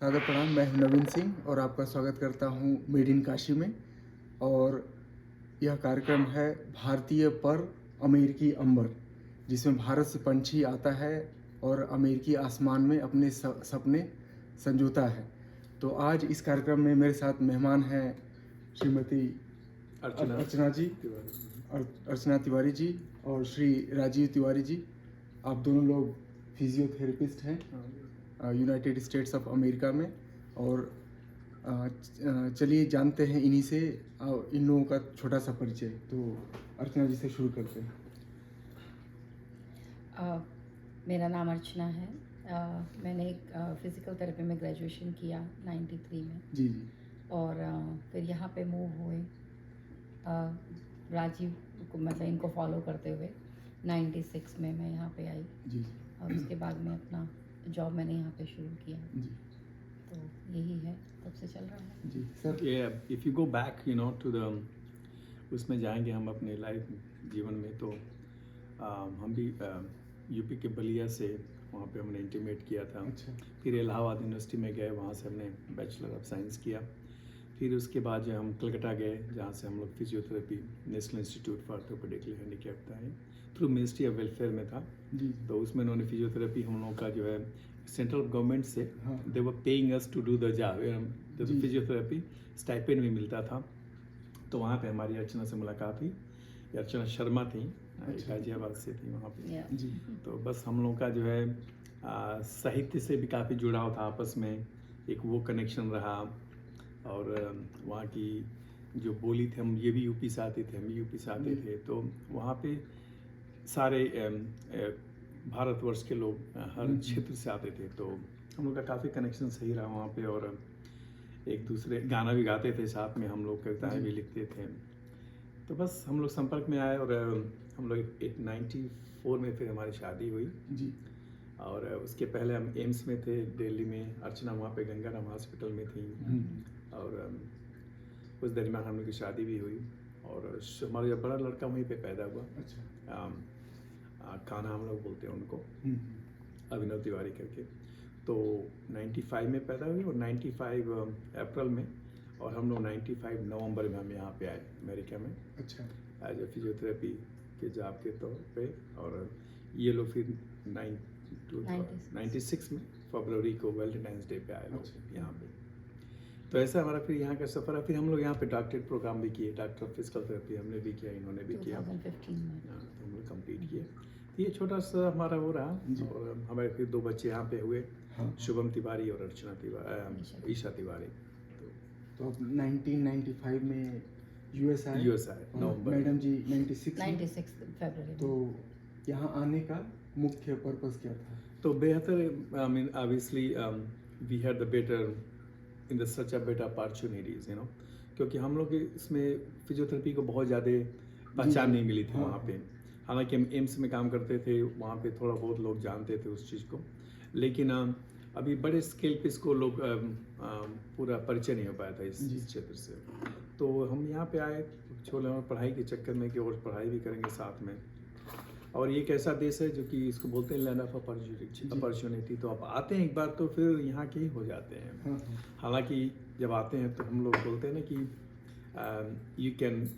सादर प्रणाम। मैं हूं नवीन सिंह और आपका स्वागत करता हूं मेड इन काशी में। और यह कार्यक्रम है भारतीय पर अमेरिकी अंबर, जिसमें भारत से पंछी आता है और अमेरिकी आसमान में अपने सपने संजोता है। तो आज इस कार्यक्रम में मेरे साथ मेहमान हैं श्रीमती अर्चना जी, अर्चना तिवारी जी और श्री राजीव तिवारी जी। आप दोनों लोग फिजियोथेरेपिस्ट हैं यूनाइटेड स्टेट्स ऑफ अमेरिका में। और चलिए जानते हैं इन्हीं से इन लोगों का छोटा सा परिचय। तो अर्चना जी से शुरू करते हैं। मेरा नाम अर्चना है। मैंने फ़िज़िकल थेरेपी में ग्रेजुएशन किया 93 में। जी जी। और फिर यहाँ पे मूव हुए राजीव को, मतलब इनको फॉलो करते हुए 96 में मैं यहाँ पे आई। जी। और उसके बाद में अपना जॉब मैंने यहाँ पे शुरू किया। जी। तो यही है, तब से चल रहा है। जी sir. If you go back to the उसमें जाएंगे हम अपने लाइफ जीवन में, तो हम भी यूपी के बलिया से वहाँ पे हमने इंटीमेट किया था। अच्छा। फिर इलाहाबाद यूनिवर्सिटी में गए, वहाँ से हमने बैचलर ऑफ साइंस किया। फिर उसके बाद जो हम कलकत्ता गए, जहाँ से हम लोग physiotherapy national institute for orthopaedically handicapped है, थ्रू मिनिस्ट्री ऑफ वेलफेयर में था। जी। तो उसमें उन्होंने फिजियोथेरेपी हम लोगों का जो है सेंट्रल गवर्नमेंट से हाँ। They were paying us to do the job, तो जी। फिजियोथेरेपी स्टाइपेंड भी मिलता था। तो वहाँ पे हमारी अर्चना से मुलाकात हुई। अर्चना शर्मा थी, गाजियाबाद से थी वहाँ पे। जी। तो बस हम लोगों का जो है साहित्य से भी काफ़ी जुड़ाव था आपस में, एक वो कनेक्शन रहा। और वहाँ की जो बोली थी, हम ये भी यूपी से आते थे, हम भी यूपी से आते थे। तो वहाँ पे सारे भारतवर्ष के लोग हर क्षेत्र से आते थे। तो हम लोग का काफ़ी कनेक्शन सही रहा वहाँ पे। और एक दूसरे गाना भी गाते थे साथ में, हम लोग कविताएँ भी लिखते थे। तो बस हम लोग संपर्क में आए और हम लोग 94 में फिर हमारी शादी हुई। जी। और उसके पहले हम एम्स में थे दिल्ली में, अर्चना वहाँ पे गंगाराम हॉस्पिटल में थी। और उस दरमियान हम लोग की शादी भी हुई। और हमारा बड़ा लड़का वहीं पे पैदा हुआ। अच्छा। कान्हा हम लोग बोलते हैं उनको, अभिनव तिवारी करके। तो 95 में पैदा हुई और 95 अप्रैल में, और हम लोग 95 नवंबर में हम यहाँ पे आए अमेरिका में। अच्छा। एज ए फिजियोथेरेपी के जॉब के तौर पे। और ये लोग फिर 96 में फरवरी को वैलेंटाइंस डे पे आए लोग यहाँ पे। तो ऐसा हमारा फिर यहाँ का सफ़र है। फिर हम लोग यहाँ पे डॉक्टरेट प्रोग्राम भी किए, डॉक्टर ऑफ फिजिकल थेरेपी हमने भी किया, इन्होंने भी किया 2015 में। तो हम लोग कम्प्लीट किए। तो ये छोटा सा हमारा हो रहा। और हमारे फिर 2 बच्चे यहाँ पे हुए, शुभम तिवारी और अर्चना तिवारी, ईशा तिवारी। तो अब 1995 में यूएस आए। नवंबर। मैडम जी 96 फरवरी। तो यहाँ आने का मुख्य पर्पस क्या था? तो बेहतर, I mean obviously we had the better in the such a better opportunities, क्योंकि हम लोग इसमें फिजियोथेरेपी को बहुत ज़्यादा पहचान नहीं मिली थी वहाँ पे। हालांकि हम एम्स में काम करते थे, वहाँ पे थोड़ा बहुत लोग जानते थे उस चीज़ को, लेकिन अभी बड़े स्केल पे इसको लोग पूरा परिचय नहीं हो पाया था इस क्षेत्र से। तो हम यहाँ पे आए छोले और पढ़ाई के चक्कर में कि और पढ़ाई भी करेंगे साथ में। और ये एक ऐसा देश है जो कि इसको बोलते हैं लैंड ऑफ अपॉर्चुनिटी। तो आप आते हैं एक बार तो फिर यहाँ के ही हो जाते हैं। हालांकि जब आते हैं तो हम लोग बोलते हैं ना कि you can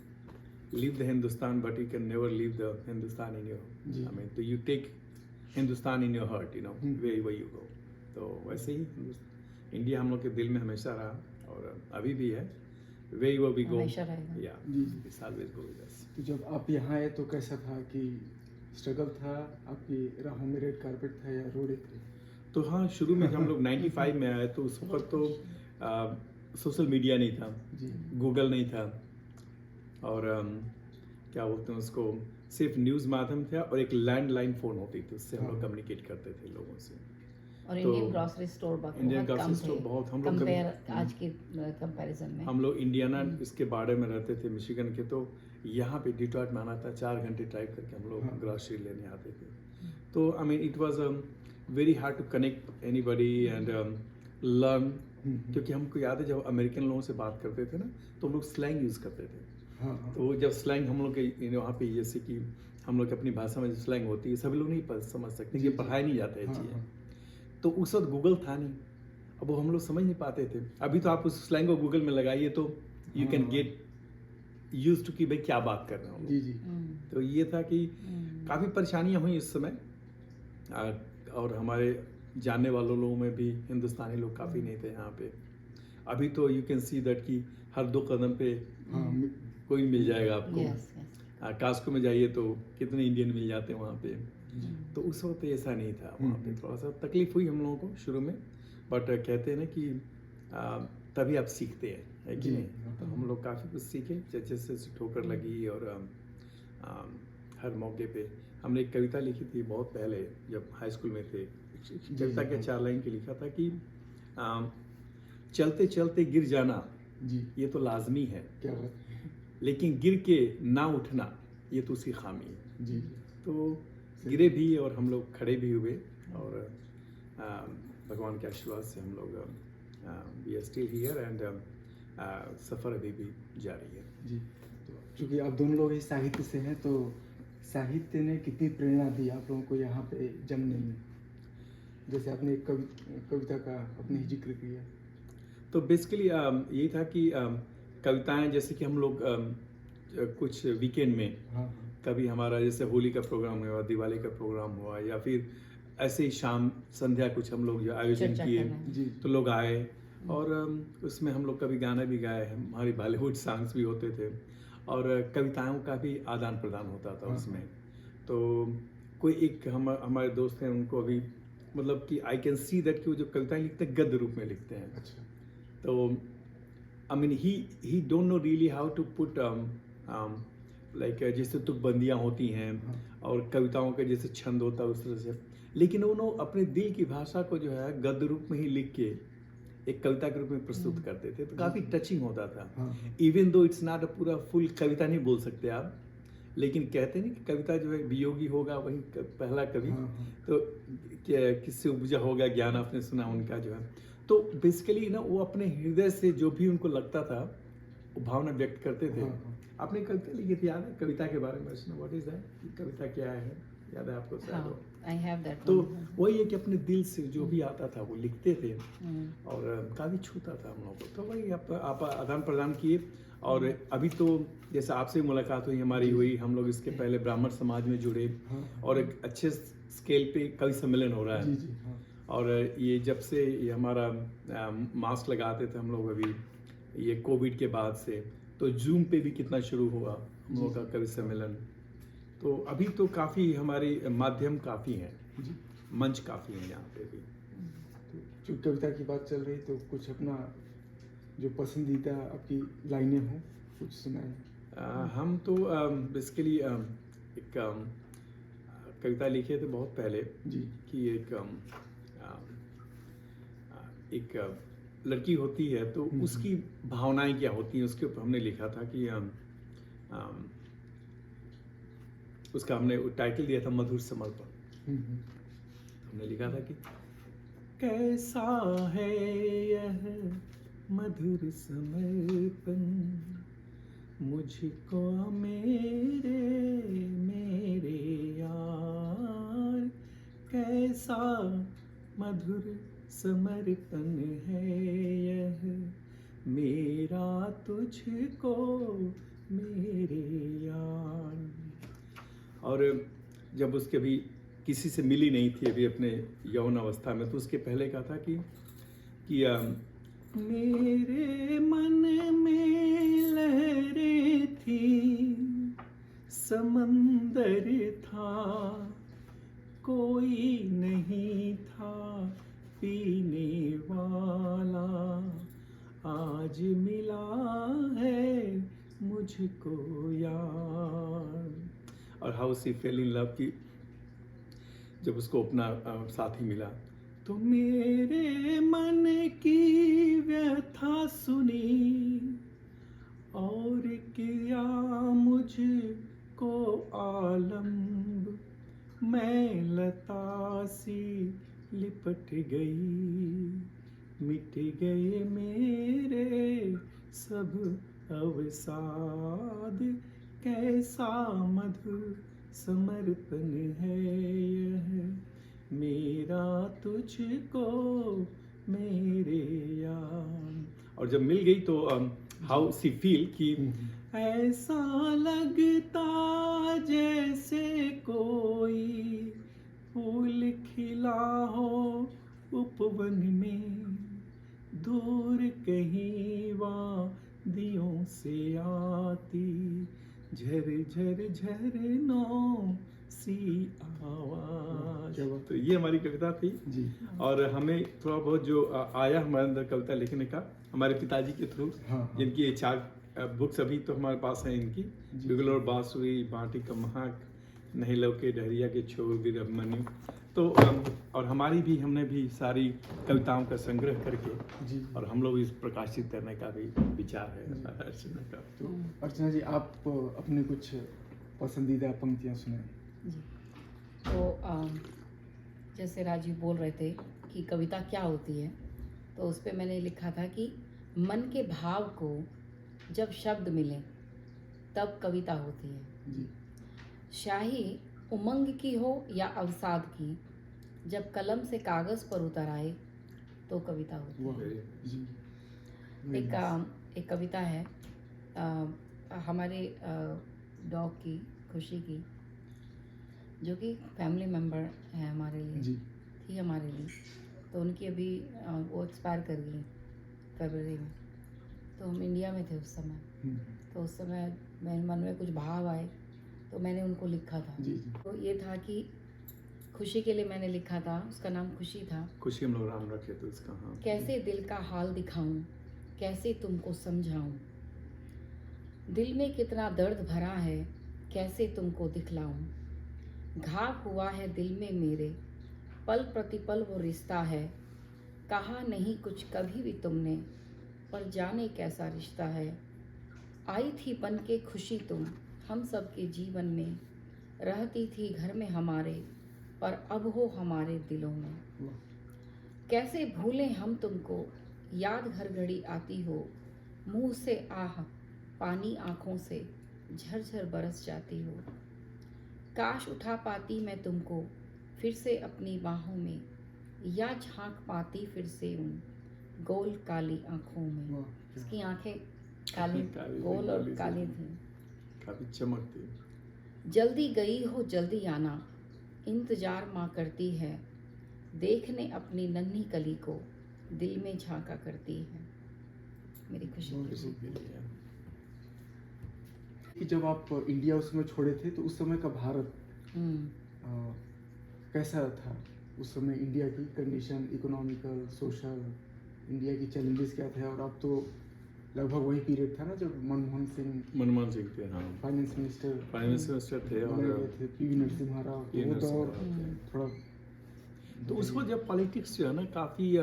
leave the Hindustan but you can never leave the Hindustan in your, I mean, तो you take Hindustan in your heart, way you go. तो वैसे ही इंडिया हम लोग के दिल में हमेशा रहा और अभी भी है। वे वो भी गो, या it's always go with us. तो जब आप यहाँ आए तो कैसा था कि स्ट्रगल था, आपकी राहों में रेड कारपेट था या रोडे थे? तो हाँ, शुरू में हम लोग 95 में आए तो उस वक्त तो सोशल मीडिया नहीं था, गूगल नहीं था, और क्या बोलते हैं उसको, सिर्फ न्यूज़ माध्यम था और एक लैंडलाइन फ़ोन होती थी, उससे हम लोग कम्युनिकेट करते थे लोगों से। और इंडियन ग्रोसरी स्टोर बहुत हम लोग आज के कंपैरिजन में। हम लोग इंडियाना इसके बारे में रहते थे, मिशिगन के। तो यहाँ पे डिट्रॉइट में आना था, 4 घंटे ड्राइव करके हम लोग ग्रोसरी लेने आते थे। तो I mean it was very hard to connect anybody and learn, क्योंकि हमको याद है जब अमेरिकन लोगों से बात करते थे ना तो हम लोग स्लैंग यूज़ करते थे। तो जब स्लैंग हम लोग के वहाँ पे, जैसे कि हम लोग अपनी भाषा में जो स्लैंग होती है सभी लोग नहीं समझ सकते, कि पढ़ाई नहीं जाता है चीज़ें। तो उस वक्त गूगल था नहीं, अब वो हम लोग समझ नहीं पाते थे। अभी तो आप उस स्लैंग को गूगल में लगाइए तो you can get used to कि भाई क्या बात कर रहे हैं हम जी लोग। जी तो ये था कि काफ़ी परेशानियां हुई इस समय। और हमारे जानने वालों लोगों में भी हिंदुस्तानी लोग काफ़ी नहीं थे यहाँ पे। अभी तो यू कैन सी दैट कि हर 2 कदम पे हाँ कोई मिल जाएगा आपको। यस कास्को में जाइए तो कितने इंडियन मिल जाते हैं वहाँ पे। तो उस वक्त ऐसा नहीं था, वहाँ पे थोड़ा सा तकलीफ हुई हम लोगों को शुरू में, बट कहते हैं ना कि तभी आप सीखते हैं, है कि जी। नहीं। तो हम लोग काफ़ी कुछ सीखे, जैसे से ठोकर लगी। और हर मौके पे हमने एक कविता लिखी थी बहुत पहले जब हाई स्कूल में थे। कविता के 4 लाइन के लिखा था कि चलते चलते गिर जाना जी ये तो लाजमी है, क्या बात है। लेकिन गिर के ना उठना ये तो उसकी खामी है। जी तो गिरे भी और हम लोग खड़े भी हुए, और भगवान के आशीर्वाद से हम लोग we are still here and सफ़र अभी भी जारी है। जी तो चूँकि आप दोनों लोग ही साहित्य से हैं, तो साहित्य ने कितनी प्रेरणा दी आप लोगों को यहाँ पे जमने में? जैसे आपने एक कविता का अपने ही जिक्र किया। तो बेसिकली यही था कि कविताएं, जैसे कि हम लोग कुछ वीकेंड में हाँ कभी हमारा जैसे होली का प्रोग्राम हुआ, दिवाली का प्रोग्राम हुआ, या फिर ऐसे ही शाम संध्या कुछ हम लोग जो आयोजन चर्चा किए, करना है। जी तो लोग आए और उसमें हम लोग कभी गाना भी गाए हैं, हमारी बॉलीवुड सॉन्ग्स भी होते थे, और कविताओं का भी आदान प्रदान होता था हाँ, उसमें। तो कोई एक हमारे दोस्त हैं, उनको अभी मतलब कि आई कैन सी दैट कि वो जो कविताएं लिखते हैं गद्य रूप में लिखते हैं। अच्छा तो I mean he don't know really how to put like जैसे तुकबंदियाँ होती हैं हाँ। और कविताओं का जैसे छंद होता है उस तरह से, लेकिन उन्होंने अपने दिल की भाषा को जो है गद्य रूप में ही लिख के एक कविता के रूप में प्रस्तुत करते थे, तो काफ़ी टचिंग होता था। हाँ even though it's not a पूरा फुल कविता नहीं बोल सकते आप, लेकिन कहते नहीं कि कविता जो है वियोगी होगा वही पहला कवि। हाँ, हाँ। तो किससे उपजा होगा ज्ञान, आपने सुना उनका जो है। तो बेसिकली ना वो अपने हृदय से जो भी उनको लगता था वो भावना व्यक्त करते थे। हाँ, हाँ। आपने कविता लिखी थी, याद है कविता के बारे में? सुना, व्हाट इज दैट, कविता क्या है, याद है आपको शायद? हाँ, I have that तो one. वही है कि अपने दिल से जो भी आता था वो लिखते थे, और काफ़ी छूता था हम लोगों को। तो वही आप आदान प्रदान किए। और अभी तो जैसे आपसे मुलाकात हुई, हमारी हुई, हम लोग इसके पहले ब्राह्मण समाज में जुड़े, हाँ। और एक अच्छे स्केल पे कवि सम्मेलन हो रहा है। जी जी हाँ और ये जब से ये हमारा मास्क लगाते थे हम लोग अभी ये कोविड के बाद से, तो जूम पे भी कितना शुरू हुआ हम लोगों का कवि सम्मेलन। तो अभी तो काफ़ी हमारे माध्यम काफ़ी हैं, जी मंच काफ़ी हैं यहाँ पे भी। तो जो कविता की बात चल रही, तो कुछ अपना जो पसंदीदा आपकी लाइनें हों कुछ सुनाएं। हम तो बेसिकली एक कविता लिखे थे बहुत पहले जी कि एक लड़की होती है तो उसकी भावनाएं क्या होती हैं, उसके ऊपर हमने लिखा था कि उसका हमने टाइटल दिया था मधुर समर्पण। हमने लिखा था कि कैसा है यह मधुर समर्पण, मुझको मेरे मेरे यार, कैसा मधुर समर्पण है यह मेरा तुझको मेरे यार। और जब उसके अभी किसी से मिली नहीं थी अभी अपने यौन अवस्था में, तो उसके पहले कहा था कि मेरे मन में लहरें थी, समंदर था, कोई नहीं था पीने वाला, आज मिला है मुझको यार। और how she fell in love की जब उसको अपना साथी मिला, तो मेरे मन की व्यथा सुनी और किया मुझको आलम्ब, मैं लता सी लिपट गई, मिट गए मेरे सब अवसाद, कैसा मधुर समर्पण है यह मेरा तुझको मेरे यार। और जब मिल गई तो हाउ सी फील कि ऐसा लगता जैसे कोई फूल खिला हो उपवन में, दूर कहीं वादियों से आती झर झरनों सी आवाज। क्या बात। तो ये हमारी कविता थी। जी और हमें थोड़ा बहुत जो आया हमारे अंदर कविता लिखने का हमारे पिताजी के थ्रू, हाँ। जिनकी ये 4 बुक्स अभी तो हमारे पास हैं इनकी, जी। बिगल और बांसुरी, बांटी का महक, नहीं लौके डहरिया के छोर वीर अभिमन्यु। तो और हमने भी सारी कविताओं का संग्रह करके जी। और हम लोग इस प्रकाशित करने का भी विचार है अर्चना का। तो अर्चना जी, आप अपने कुछ पसंदीदा पंक्तियाँ सुनाएं। जी। तो जैसे राजीव बोल रहे थे कि कविता क्या होती है, तो उस पर मैंने लिखा था कि मन के भाव को जब शब्द मिले तब कविता होती है। जी शाही उमंग की हो या अवसाद की, जब कलम से कागज़ पर उतर आए तो कविता होती है। वाह जी। एक कविता है हमारे डॉग की, खुशी की, जो कि फैमिली मेम्बर है हमारे लिए, जी थी हमारे लिए। तो उनकी अभी वो एक्सपायर कर गई फरवरी में। तो हम इंडिया में थे उस समय। तो उस समय मेरे मन में कुछ भाव आए तो मैंने उनको लिखा था। जी जी। तो ये था कि खुशी के लिए मैंने लिखा था, उसका नाम खुशी था। खुशी हम लोग नाम रखे तो इसका। हाँ। कैसे दिल का हाल दिखाऊं, कैसे तुमको समझाऊं, दिल में कितना दर्द भरा है, कैसे तुमको दिखलाऊं। घाव हुआ है दिल में मेरे, पल प्रतिपल वो रिश्ता है। कहा नहीं कुछ कभी भी तुमने, पर जाने कैसा रिश्ता है। आई थी बन के खुशी तुम हम सब के जीवन में, रहती थी घर में हमारे, पर अब हो हमारे दिलों में। वाह। कैसे भूलें हम तुमको, याद हर घड़ी आती हो। मुंह से आह, पानी आँखों से झरझर बरस जाती हो। काश उठा पाती मैं तुमको फिर से अपनी बाहों में, या झांक पाती फिर से उन गोल काली आँखों में। वाह। इसकी आँखें काली, काली थी, गोल और काली काली थी। थी। काफी चमकती। जल्दी गई हो जल्दी आना, इंतजार माँ करती है। देखने अपनी नन्ही कली को दिल में झांका करती है। मेरी खुशी की खुशी के लिए। कि जब आप इंडिया उस समय छोड़े थे तो उस समय का भारत हम्म। कैसा था? उस समय इंडिया की कंडीशन, इकोनॉमिकल, सोशल, इंडिया की चैलेंजेस क्या थे? और अब तो लगभग वही पीरियड था ना जब मनमोहन सिंह थे। हाँ। फाइनेंस मिनिस्टर थे बनाए और गए थे, पीवी नरसिम्हा राव। पी. वो नरसिम्हा दौर राव थे। थोड़ा तो उस वक्त जब पॉलिटिक्स जो है ना काफ़ी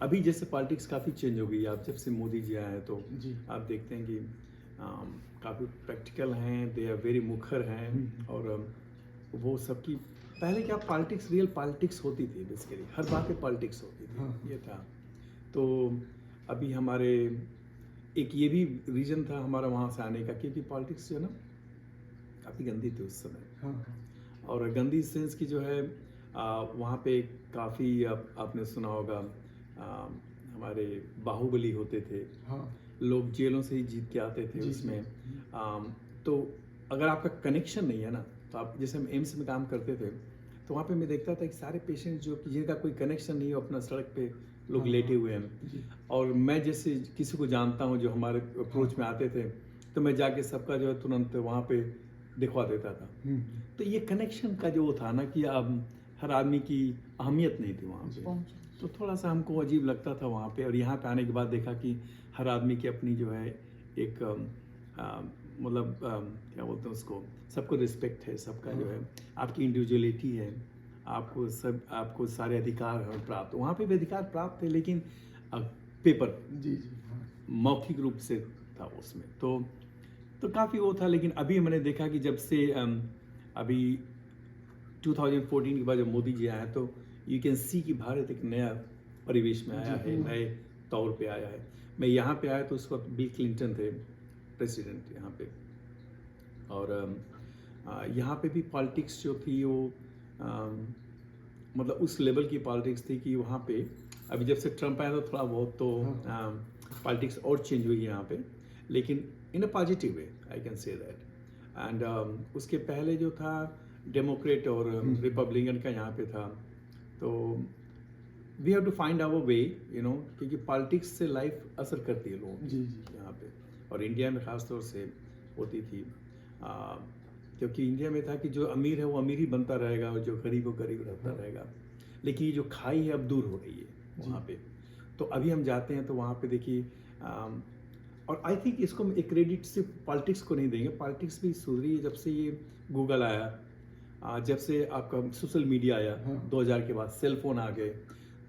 अभी जैसे पॉलिटिक्स काफ़ी चेंज हो गई है। आप जब से मोदी जी आए हैं तो जी। आप देखते हैं कि काफ़ी प्रैक्टिकल हैं, दे आर वेरी मुखर हैं। और वो सबकी पहले क्या पॉलिटिक्स, रियल पॉलिटिक्स होती थी बेसिकली, हर बात पे पॉलिटिक्स होती थी। हाँ। ये था। तो अभी हमारे एक ये भी रीज़न था हमारा वहाँ से आने का, क्योंकि पॉलिटिक्स जो है ना काफ़ी गंदी थी उस समय। हाँ और गंदी सेंस की जो है वहाँ पे काफ़ी आपने सुना होगा हमारे बाहुबली होते थे, हाँ लोग जेलों से ही जीत के आते थे जी, उसमें। तो अगर आपका कनेक्शन नहीं है ना, तो आप जैसे हम एम्स में काम करते थे तो वहाँ पे मैं देखता था कि सारे पेशेंट जो कि जिनका कोई कनेक्शन नहीं हो, अपना सड़क पे लोग हाँ, लेटे हुए हैं। जी। और मैं जैसे किसी को जानता हूँ जो हमारे अप्रोच में आते थे, तो मैं जाके सबका जो है तुरंत वहाँ पे दिखवा देता था। तो ये कनेक्शन का जो था ना कि अब हर आदमी की अहमियत नहीं थी वहाँ पे, पहुंचा। तो थोड़ा सा हमको अजीब लगता था वहाँ पे। और यहाँ पे आने के बाद देखा कि हर आदमी की अपनी जो है एक मतलब क्या बोलते हैं उसको, सबको रिस्पेक्ट है, सबका जो है आपकी इंडिविजुअलिटी है, आपको सारे अधिकार हैं प्राप्त। वहाँ पे भी अधिकार प्राप्त थे, लेकिन पेपर जी जी। हाँ मौखिक रूप से था उसमें। तो काफ़ी वो था। लेकिन अभी मैंने देखा कि जब से अभी 2014 के बाद जब मोदी जी आए हैं, तो यू कैन सी कि भारत एक नया परिवेश में आया है, नए तौर पे आया है। मैं यहाँ पे आया तो उस वक्त बिल क्लिंटन थे प्रेसिडेंट यहाँ पे। और यहाँ पे भी पॉलिटिक्स जो थी वो मतलब उस लेवल की पॉलिटिक्स थी कि वहाँ पे अभी जब से ट्रम्प आया तो थोड़ा बहुत तो पॉलिटिक्स और चेंज हुई है यहाँ पे, लेकिन in a positive way I can say that. And उसके पहले जो था डेमोक्रेट और रिपब्लिकन का यहाँ पे था, तो we have to find our way, you know, क्योंकि पॉलिटिक्स से लाइफ असर करती है लोगों की जी जी यहाँ पे, और इंडिया में ख़ास तौर से होती थी। क्योंकि इंडिया में था कि जो अमीर है वो अमीर ही बनता रहेगा और जो गरीब वो गरीब रहता रहेगा, लेकिन ये जो खाई है अब दूर हो रही है वहाँ पे। तो अभी हम जाते हैं तो वहाँ पे देखिए, और आई थिंक इसको हम एक क्रेडिट सिर्फ पॉलिटिक्स को नहीं देंगे, पॉलिटिक्स भी सुधरी है जब से ये गूगल आया, जब से आपका सोशल मीडिया आया 2000 के बाद, सेल फोन आ गए,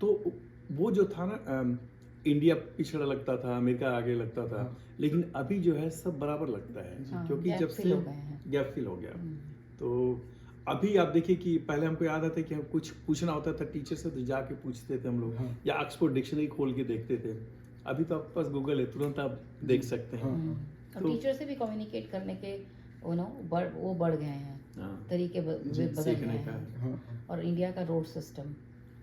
तो वो जो था ना, इंडिया पिछड़ा लगता था, अमेरिका आगे लगता था, लेकिन अभी जो है सब बराबर लगता है, क्योंकि जब से गैप फिल हो गया। तो अभी आप देखिए कि पहले हमको याद आता है कि हम कुछ पूछना होता था टीचर से तो जाके पूछते थे हम लोग, या ऑक्सफोर्ड डिक्शनरी खोल के देखते थे। अभी तो आपके पास गूगल है, तुरंत आप देख सकते हैं। और टीचर से भी कम्युनिकेट करने के वो बढ़ गए हैं, तरीके बदल गए हैं। और इंडिया का रोड सिस्टम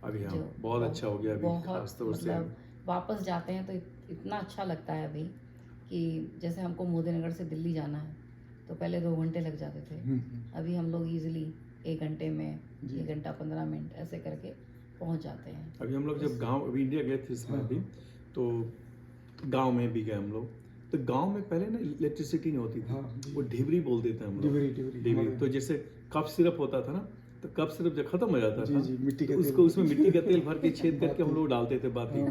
अभी बहुत अच्छा हो गया अभी, खास तौर से मतलब वापस जाते हैं तो इतना अच्छा लगता है अभी कि जैसे हमको मोदीनगर से दिल्ली जाना है तो पहले 2 घंटे लग जाते थे, अभी हम लोग इजीली 1 घंटे में 1 घंटा 15 मिनट ऐसे करके पहुंच जाते हैं। अभी हम लोग जब गांव, अभी इंडिया गए थे इसमें अभी, तो गांव में भी गए हम लोग, तो गांव में पहले ना इलेक्ट्रिसिटी नहीं होती थी, वो ढिबरी बोलते थे हम लोग, ढिबरी। तो जैसे कफ सिरप होता था ना, तो कफ सिरप जब खत्म हो जाता था मिट्टी तो उसको उसमें मिट्टी का तेल भर के छेद करके हम लोग डालते थे बाती,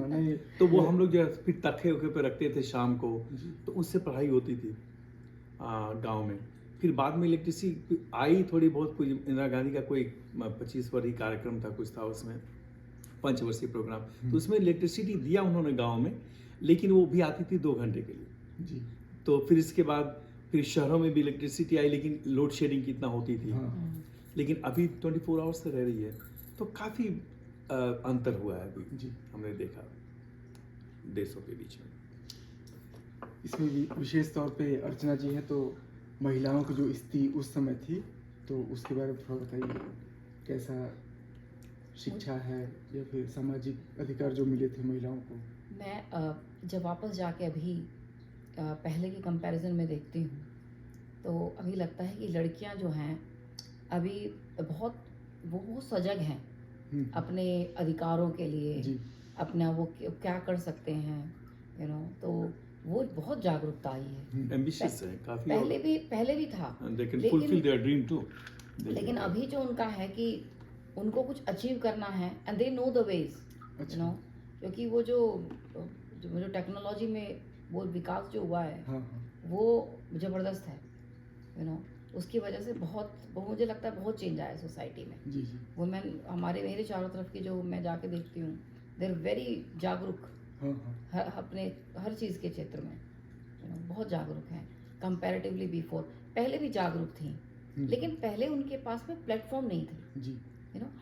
तो वो हम लोग जो है फिर तखे उखे पे रखते थे शाम को, तो उससे पढ़ाई होती थी गांव में। फिर बाद में इलेक्ट्रिसिटी आई थोड़ी बहुत, कोई इंदिरा गांधी का कोई 25 वर्षीय कार्यक्रम था, कुछ था उसमें 5 वर्षीय प्रोग्राम, तो उसमें इलेक्ट्रिसिटी दिया उन्होंने गाँव में, लेकिन वो भी आती थी 2 घंटे के लिए जी। तो फिर इसके बाद फिर शहरों में भी इलेक्ट्रिसिटी आई, लेकिन लोड शेडिंग कितना होती थी, लेकिन अभी 24 आवर्स से रह रही है, तो काफ़ी अंतर हुआ है अभी जी, हमने देखा देशों के बीच में। इसमें भी विशेष तौर पे अर्चना जी हैं, तो महिलाओं की जो स्थिति उस समय थी, तो उसके बारे में थोड़ा बताइए, कैसा शिक्षा है या फिर सामाजिक अधिकार जो मिले थे महिलाओं को? मैं जब वापस जाके अभी पहले की कंपैरिजन में देखती हूँ, तो अभी लगता है कि लड़कियाँ जो हैं अभी वो सजग हैं अपने अधिकारों के लिए, अपना वो क्या कर सकते हैं, तो वो बहुत जागरूकता आई है, एम्बिशियस है काफी, पहले भी था, लेकिन अभी जो उनका है कि उनको कुछ अचीव करना है, and they know the ways, क्योंकि वो जो टेक्नोलॉजी में वो विकास जो हुआ है वो ज़बरदस्त है, उसकी वजह से मुझे लगता है बहुत चेंज आया सोसाइटी में। जी। वुमेन मेरे चारों तरफ की जो मैं जाके देखती हूँ, दे आर वेरी जागरूक, अपने हर चीज़ के क्षेत्र में बहुत जागरूक हैं कंपैरेटिवली बिफोर। पहले भी जागरूक थी, लेकिन पहले उनके पास में प्लेटफॉर्म नहीं थे जी,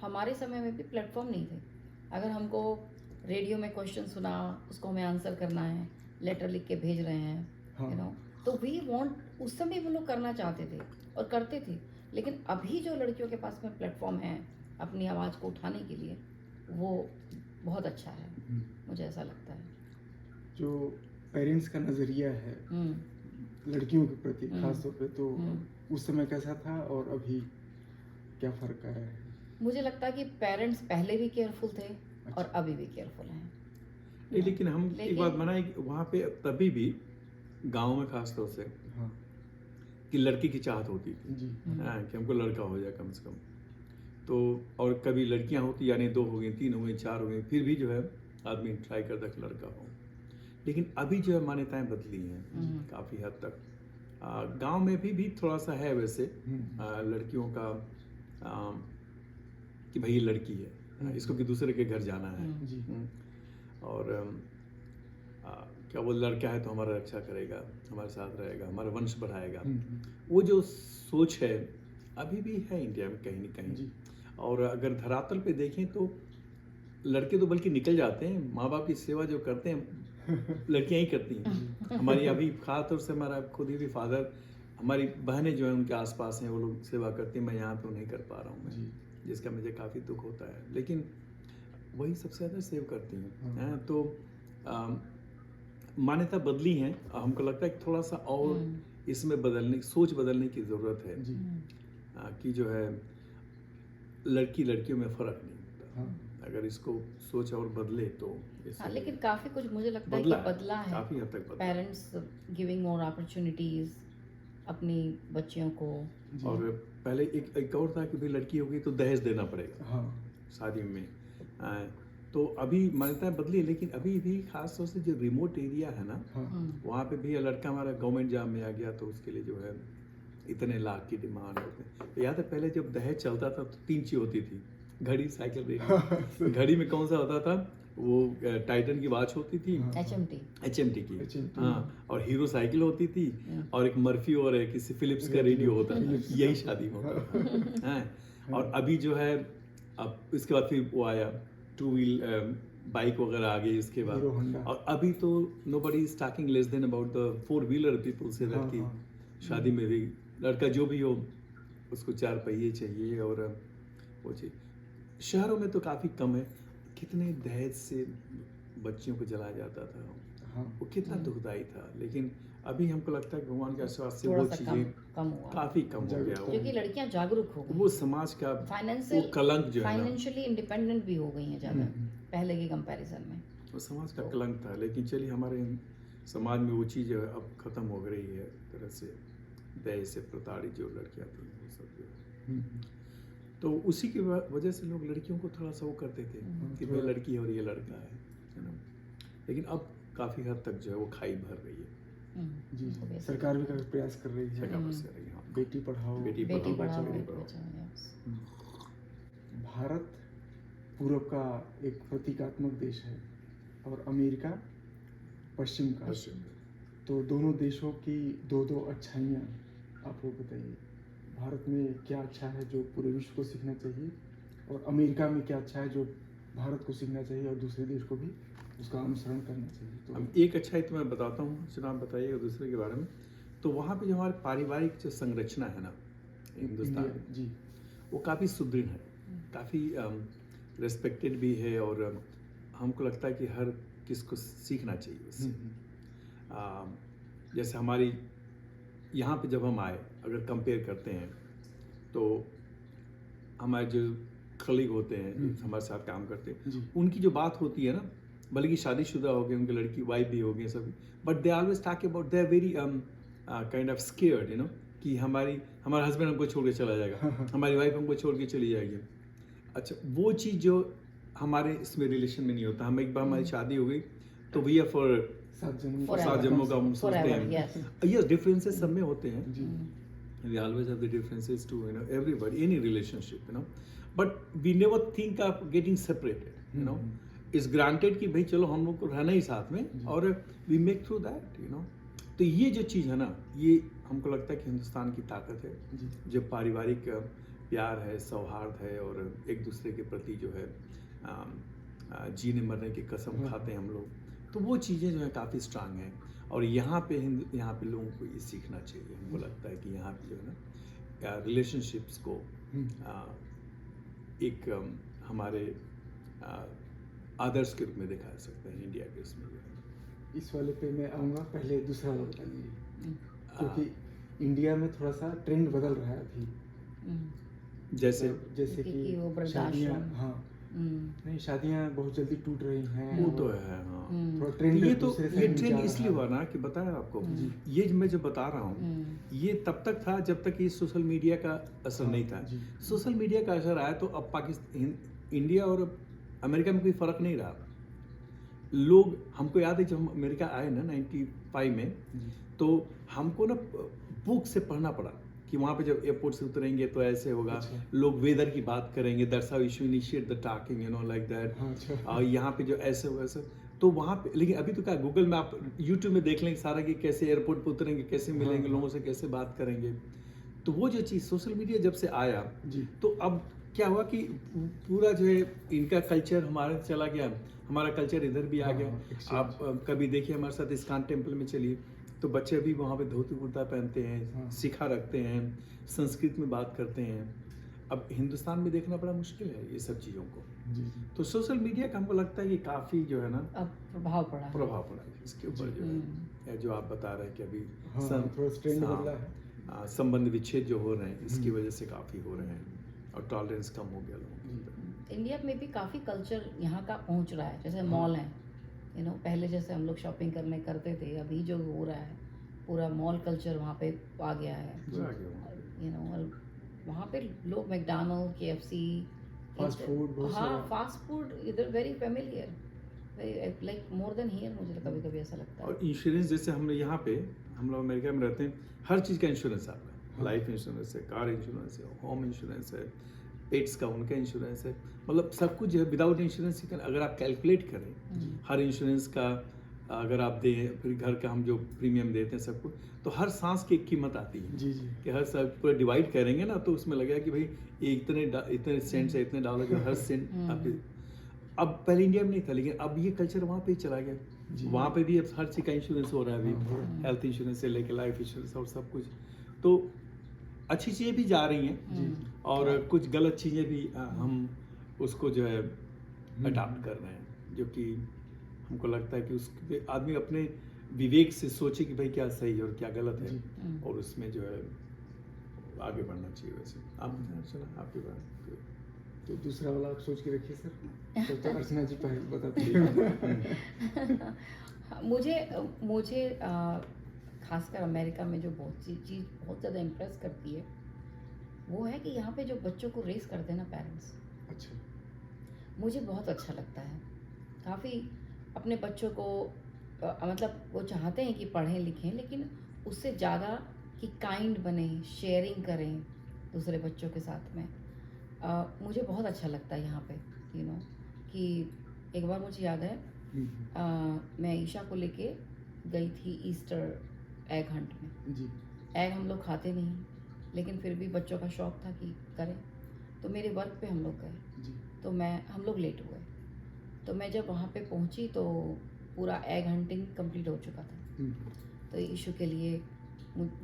हमारे समय में भी प्लेटफॉर्म नहीं थे। अगर हमको रेडियो में क्वेश्चन सुना, उसको हमें आंसर करना है, लेटर लिख के भेज रहे हैं, तो वी वांट, उस समय वो लोग करना चाहते थे और करते थे, लेकिन अभी जो लड़कियों के पास में प्लेटफॉर्म है अपनी आवाज़ को उठाने के लिए, वो बहुत अच्छा है, मुझे ऐसा लगता है। जो पेरेंट्स का नज़रिया है लड़कियों के प्रति खास तौर पे, तो उस समय कैसा था और अभी क्या फ़र्क आया है? मुझे लगता है कि पेरेंट्स पहले भी केयरफुल थे और अभी भी केयरफुल हैं। लेकिन हम एक बात माना कि वहाँ पे तभी भी गांव में खास तौर से कि लड़की की चाहत होती थी कि हमको लड़का हो जाए कम से कम, तो और कभी लड़कियां होती, यानी 2 हो गई, 3 हो गई, 4 हो गई, फिर भी जो है आदमी ट्राई करता कि लड़का हो। लेकिन अभी जो है मान्यताएं बदली हैं काफ़ी हद तक। गांव में भी थोड़ा सा है वैसे लड़कियों का कि भाई ये लड़की है, इसको कि दूसरे के घर जाना है, और क्या वो लड़का है तो हमारा रक्षा करेगा, हमारे साथ रहेगा, हमारा वंश बढ़ाएगा, वो जो सोच है अभी भी है इंडिया में कहीं न कहीं। और अगर धरातल पे देखें तो लड़के तो बल्कि निकल जाते हैं, माँ बाप की सेवा जो करते हैं लड़कियां ही करती हैं। हमारी अभी खास तौर से हमारा खुद ही भी फादर, हमारी बहनें जो हैं उनके आसपास हैं, वो लोग सेवा करती हैं, मैं यहाँ पे नहीं कर पा रहा हूँ मैं, जिसका मुझे काफ़ी दुख होता है। लेकिन वही सबसे ज़्यादा सेव करती हैं। हाँ। हैं, तो मान्यता बदली हैं। हमको लगता है कि थोड़ा सा और इसमें सोच बदलने की ज़रूरत है। जी कि जो है लड़की लड़कियों में फ़र्क नहीं होता। हाँ अगर इसको सोच और बदले तो हाँ, लेकिन काफ़ी कुछ मुझे लगता है कि बदला है। काफ़ी हद तक बदला। पेरेंट्स गिविंग मोर अपॉर्चुनिटीज़ अपनी बच्चियों को। जी और पहले एक और था कि भाई लड़की होगी तो दहेज देना पड़ेगा हाँ शादी में। तो अभी मान्यताएं बदली है, लेकिन अभी भी खास तौर से जो रिमोट एरिया है ना, हाँ वहाँ पे भी लड़का हमारा गवर्नमेंट जॉब में आ गया तो उसके लिए जो है इतने लाख की डिमांड होते हैं। तो याद है पहले जब दहेज चलता था तो 3 चीज़ होती थी, घड़ी, साइकिल, रेडियो। घड़ी में कौन सा होता था, वो टाइटन की वॉच होती थी, HMT। HMT की, HMT, हाँ, और हीरो साइकिल होती थी, और एक मर्फी और एक किसी फिलिप्स का रेडियो होता था। यही शादी में होता था। हाँ, और अभी जो है अब इसके बाद फिर वो आया 2 व्हील बाइक वगैरह आ गई इसके बाद। Hero Honda. और अभी तो nobody is talking less than about the 4 wheeler people से हाँ, लड़की हाँ। शादी में भी लड़का जो भी हो उसको 4 पहिए चाहिए और वो चाहिए। शहरों में तो काफ़ी कम है। कितने दहेज से बच्चियों को जलाया जाता था, हाँ वो कितना दुखदाई था। लेकिन अभी हमको लगता है भगवान के आशीर्वाद से थोड़ा वो सा चीज़ें कम हुआ, काफ़ी कम हो गया। क्योंकि लड़कियां जागरूक हो गई, वो समाज का वो फाइनेंशियल कलंक जो है ना, फाइनेंशियली इंडिपेंडेंट भी हो गई हैं ज़्यादा पहले के कंपैरिजन में। वो समाज का कलंक था। लेकिन चलिए हमारे समाज में वो चीज़ अब खत्म हो गई है तरह से। दहेज से प्रताड़ित जो लड़कियां थी वो सब जो है, तो उसी की वजह से लोग लड़कियों को थोड़ा सा वो करते थे कि भाई लड़की है और ये लड़का है ना। लेकिन अब काफ़ी हद तक जो है वो खाई भर रही है। जी सरकार भी काफी प्रयास कर रही है। सरकार बस कर रही है, हाँ। बेटी पढ़ाओ बेटी बेटी पढ़ाओ, पढ़ाओ बेटी बेटी पढ़ाओ। बचाओ। भारत पूरब का एक प्रतीकात्मक देश है और अमेरिका पश्चिम का। पश्चिम में। तो दोनों देशों की दो दो अच्छाइयाँ आप लोग बताइए। भारत में क्या अच्छा है जो पूरे विश्व को सीखना चाहिए, और अमेरिका में क्या अच्छा है जो भारत को सीखना चाहिए और दूसरे देश को भी उसका अनुसरण करना चाहिए। तो अब एक अच्छाई तो मैं बताता हूँ, चुनाव बताइए दूसरे के बारे में। तो वहाँ पे जो हमारे पारिवारिक जो संरचना है ना हिंदुस्तान में, जी वो काफ़ी सुदृढ़ है, काफ़ी रेस्पेक्टेड भी है, और हमको लगता है कि हर किसको सीखना चाहिए उससे। जैसे हमारी यहाँ पे जब हम आए, अगर कंपेयर करते हैं तो हमारे जो कलीग होते हैं जो हमारे साथ काम करते हैं, जी उनकी जो बात होती है ना, भले कि शादीशुदा हो गए, उनकी लड़की वाइफ भी हो गई सब, but they always talk about they are very kind of scared, you know, कि हमारा हस्बैंड हमको छोड़ के चला जाएगा, हमारी वाइफ हमको छोड़ के चली जाएगी। अच्छा, वो चीज़ जो हमारे इसमें रिलेशन में नहीं होता। हम एक बार हमारी शादी हो गई तो वी आर फॉर 7 जन्मों का हम सोचते हैं। यस, डिफरेंसेस सब में होते हैं। जी We always have the differences to, you know, everybody, any relationship, you know, but we never think of getting separated, you know. It's granted कि भाई चलो हम लोग को रहना ही साथ में, और we make through that, you know. तो ये जो चीज़ है ना, ये हमको लगता है कि हिंदुस्तान की ताकत है, जो पारिवारिक प्यार है, सौहार्द है, और एक दूसरे के प्रति जो है जीने मरने की कसम खाते हैं हम लोग। तो वो चीज़ें जो है काफ़ी स्ट्रांग हैं, और यहाँ पे लोगों को ये सीखना चाहिए। हमको लगता है कि यहाँ पे जो है ना रिलेशनशिप्स को एक हमारे आदर्श के रूप में दिखा सकते हैं इंडिया के उसमें जो है। इस वाले पे मैं आऊँगा, पहले दूसरा वाला बताइए, क्योंकि इंडिया में थोड़ा सा ट्रेंड बदल रहा है अभी। जैसे कि वो कि वृद्धाश्रम। शादियाँ, हाँ नहीं, शादियाँ बहुत जल्दी टूट रही हैं। वो तो है, हाँ। थोड़ा ट्रेंड ये दूसरे ये साइड में ट्रेंड जा इसलिए रहा हुआ है। ना कि बताया आपको, ये मैं जो बता रहा हूँ ये तब तक था जब तक ये सोशल मीडिया का असर नहीं था। जी। सोशल मीडिया का असर आया तो अब पाकिस्तान, इंडिया और अमेरिका में कोई फ़र्क नहीं रहा। लोग, हमको याद है जब हम अमेरिका आए ना 95 में, तो हमको ना बुक से पढ़ना पड़ा कि वहाँ पे जब एयरपोर्ट से उतरेंगे तो ऐसे होगा, लोग वेदर की बात करेंगे, that's how you should initiate the talking, you know, like that. और यहाँ पे जो ऐसे हो वैसे, तो वहाँ पे, लेकिन अभी तो क्या, गूगल में आप यूट्यूब में देख लेंगे सारा कि कैसे एयरपोर्ट पे उतरेंगे, कैसे मिलेंगे लोगों से, कैसे बात करेंगे। तो वो जो चीज़ सोशल मीडिया जब से आया, तो अब क्या हुआ कि पूरा जो है इनका कल्चर हमारे चला गया, हमारा कल्चर इधर भी आ गया। आप कभी देखिए हमारे साथ इस्कॉन टेम्पल में चलिए, तो बच्चे भी वहाँ पे धोती कुर्ता पहनते हैं, शिखा रखते हैं, संस्कृत में बात करते हैं। अब हिंदुस्तान में देखना बड़ा मुश्किल है ये सब चीज़ों को। जी तो सोशल मीडिया का हमको लगता है कि काफ़ी जो है ना अब प्रभाव पड़ा है। प्रभाव पड़ा है इसके ऊपर जो है, या जो आप बता रहे हैं कि अभी हाँ, थोड़ा ट्रेंड बदला है। संबंध विच्छेद जो हो रहे हैं इसकी वजह से काफ़ी हो रहे हैं और टॉलरेंस कम हो गया लोगों के अंदर। इंडिया में भी काफ़ी कल्चर यहाँ का पहुँच रहा है, जैसे मॉल हैं, पहले जैसे हम लोग शॉपिंग करने करते थे, अभी जो हो रहा है पूरा मॉल कल्चर वहाँ पे आ गया है। पूरा आ गया वहाँ। और वहाँ पे लोग मैकडॉनल्ड, KFC, फास्ट फूड बहुत हाँ, सारा। फास्ट फूड इधर very familiar, very like more than here, मुझे कभी कभी ऐसा लगता है। और इंश्योरेंस जैसे हमने यहाँ पे, हम लोग अमेरिका में रहते हैं, हर चीज़ का इंश्योरेंस आता है। हाँ। लाइफ इंश्योरेंस है, कार इंश्योरेंस है, होम इंश्योरेंस है, पेट्स का उनका इंश्योरेंस है, मतलब सब कुछ है। विदाउट इंश्योरेंस अगर आप कैलकुलेट करें हर इंश्योरेंस का, अगर आप दें, फिर घर का हम जो प्रीमियम देते हैं सब कुछ, तो हर सांस की एक कीमत आती है जी जी कि हर साल पूरा डिवाइड करेंगे ना, तो उसमें लगेगा कि भाई ये इतने सेंट्स है, इतने डॉलर जो हर सेंट आपके। अब पहले इंडिया में नहीं था, लेकिन अब ये कल्चर वहाँ पे ही चला गया। जी। वहाँ पे भी अब हर चीज़ का इंश्योरेंस हो रहा है हाँ, हो रहा अभी, हेल्थ इंश्योरेंस से लेके लाइफ इंश्योरेंस और सब कुछ। तो अच्छी चीज़ें भी जा रही हैं जी और कुछ गलत चीज़ें भी हम उसको जो है अडाप्ट कर रहे हैं, जो कि हमको लगता है कि उसके आदमी अपने विवेक से सोचे कि भाई क्या सही है और क्या गलत है, जी। और उसमें जो है आगे बढ़ना चाहिए। वैसे आप बताना चला आपके बारे तो दूसरा वाला आप सोच के रखिए सर, तो अर्चना जी पहले बताती हैं। मुझे खासकर अमेरिका में जो बहुत सी चीज़ बहुत ज़्यादा इम्प्रेस करती है, वो है कि यहाँ पे जो बच्चों को रेस करते हैं ना पेरेंट्स, अच्छा मुझे बहुत अच्छा लगता है। काफ़ी अपने बच्चों को मतलब वो चाहते हैं कि पढ़ें लिखें, लेकिन उससे ज़्यादा कि काइंड बने, शेयरिंग करें दूसरे बच्चों के साथ में। मुझे बहुत अच्छा लगता है यहाँ पे, कि एक बार मुझे याद है, मैं ईशा को लेके गई थी ईस्टर एग हंट में। जी एग हम लोग खाते नहीं, लेकिन फिर भी बच्चों का शौक था कि करें, तो मेरे वर्क पे हम लोग गए, जी तो हम लोग लेट हुए। तो मैं जब वहाँ पे पहुँची तो पूरा एग हंटिंग कंप्लीट हो चुका था। तो इशू के लिए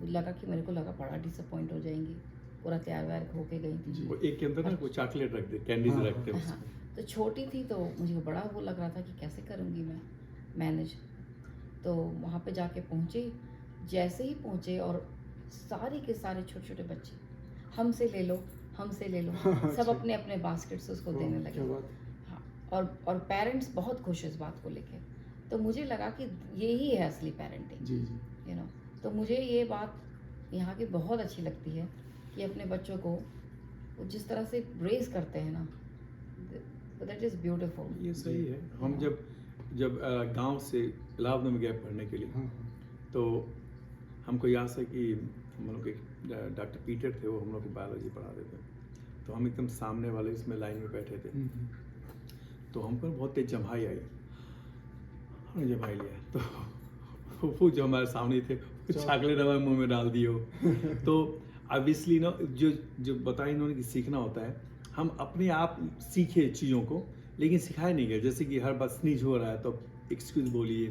लगा कि मेरे को लगा बड़ा डिसअपॉइंट हो जाएंगी, पूरा तैयार व्यार होके गई थी। वो एक के अंदर ना वो चॉकलेट रख दे, कैंडीज हाँ, रखते हैं हाँ, उसमें। तो छोटी थी तो मुझे बड़ा वो लग रहा था कि कैसे करूँगी मैं मैनेज। तो वहाँ पे जाके पहुँचे, जैसे ही पहुँचे और सारे के सारे छोटे छोटे बच्चे हमसे ले लो, हमसे ले लो, सब अच्छा। अपने अपने बास्केट से उसको देने क्या लगे। बात। हाँ, और पेरेंट्स बहुत खुश इस बात को लेके। तो मुझे लगा कि यही है असली पेरेंटिंग, जी जी तो मुझे ये बात यहाँ की बहुत अच्छी लगती है कि अपने बच्चों को वो जिस तरह से रेस करते हैं ना, दैट इज़ ब्यूटीफुल। ये सही है। हम जब गांव से इलाहाबाद में गए पढ़ने के लिए, हाँ हाँ तो हमको यहाँ से कि हम लोग एक डॉक्टर पीटर थे, वो हम लोग को बायोलॉजी पढ़ाते थे। तो हम एकदम सामने वाले इसमें लाइन में बैठे थे, तो हमको बहुत तेज जम्हाई आई, हमने जम्हाई लिया, तो वो जो हमारे सामने थे चॉकलेट हमारे मुंह में डाल दिए हो। तो ऑब्वियसली ना जो बताया इन्होंने कि सीखना होता है, हम अपने आप सीखे चीज़ों को, लेकिन सिखाए नहीं गए। जैसे कि हर बार स्नीज हो रहा है तो एक्सक्यूज बोलिए,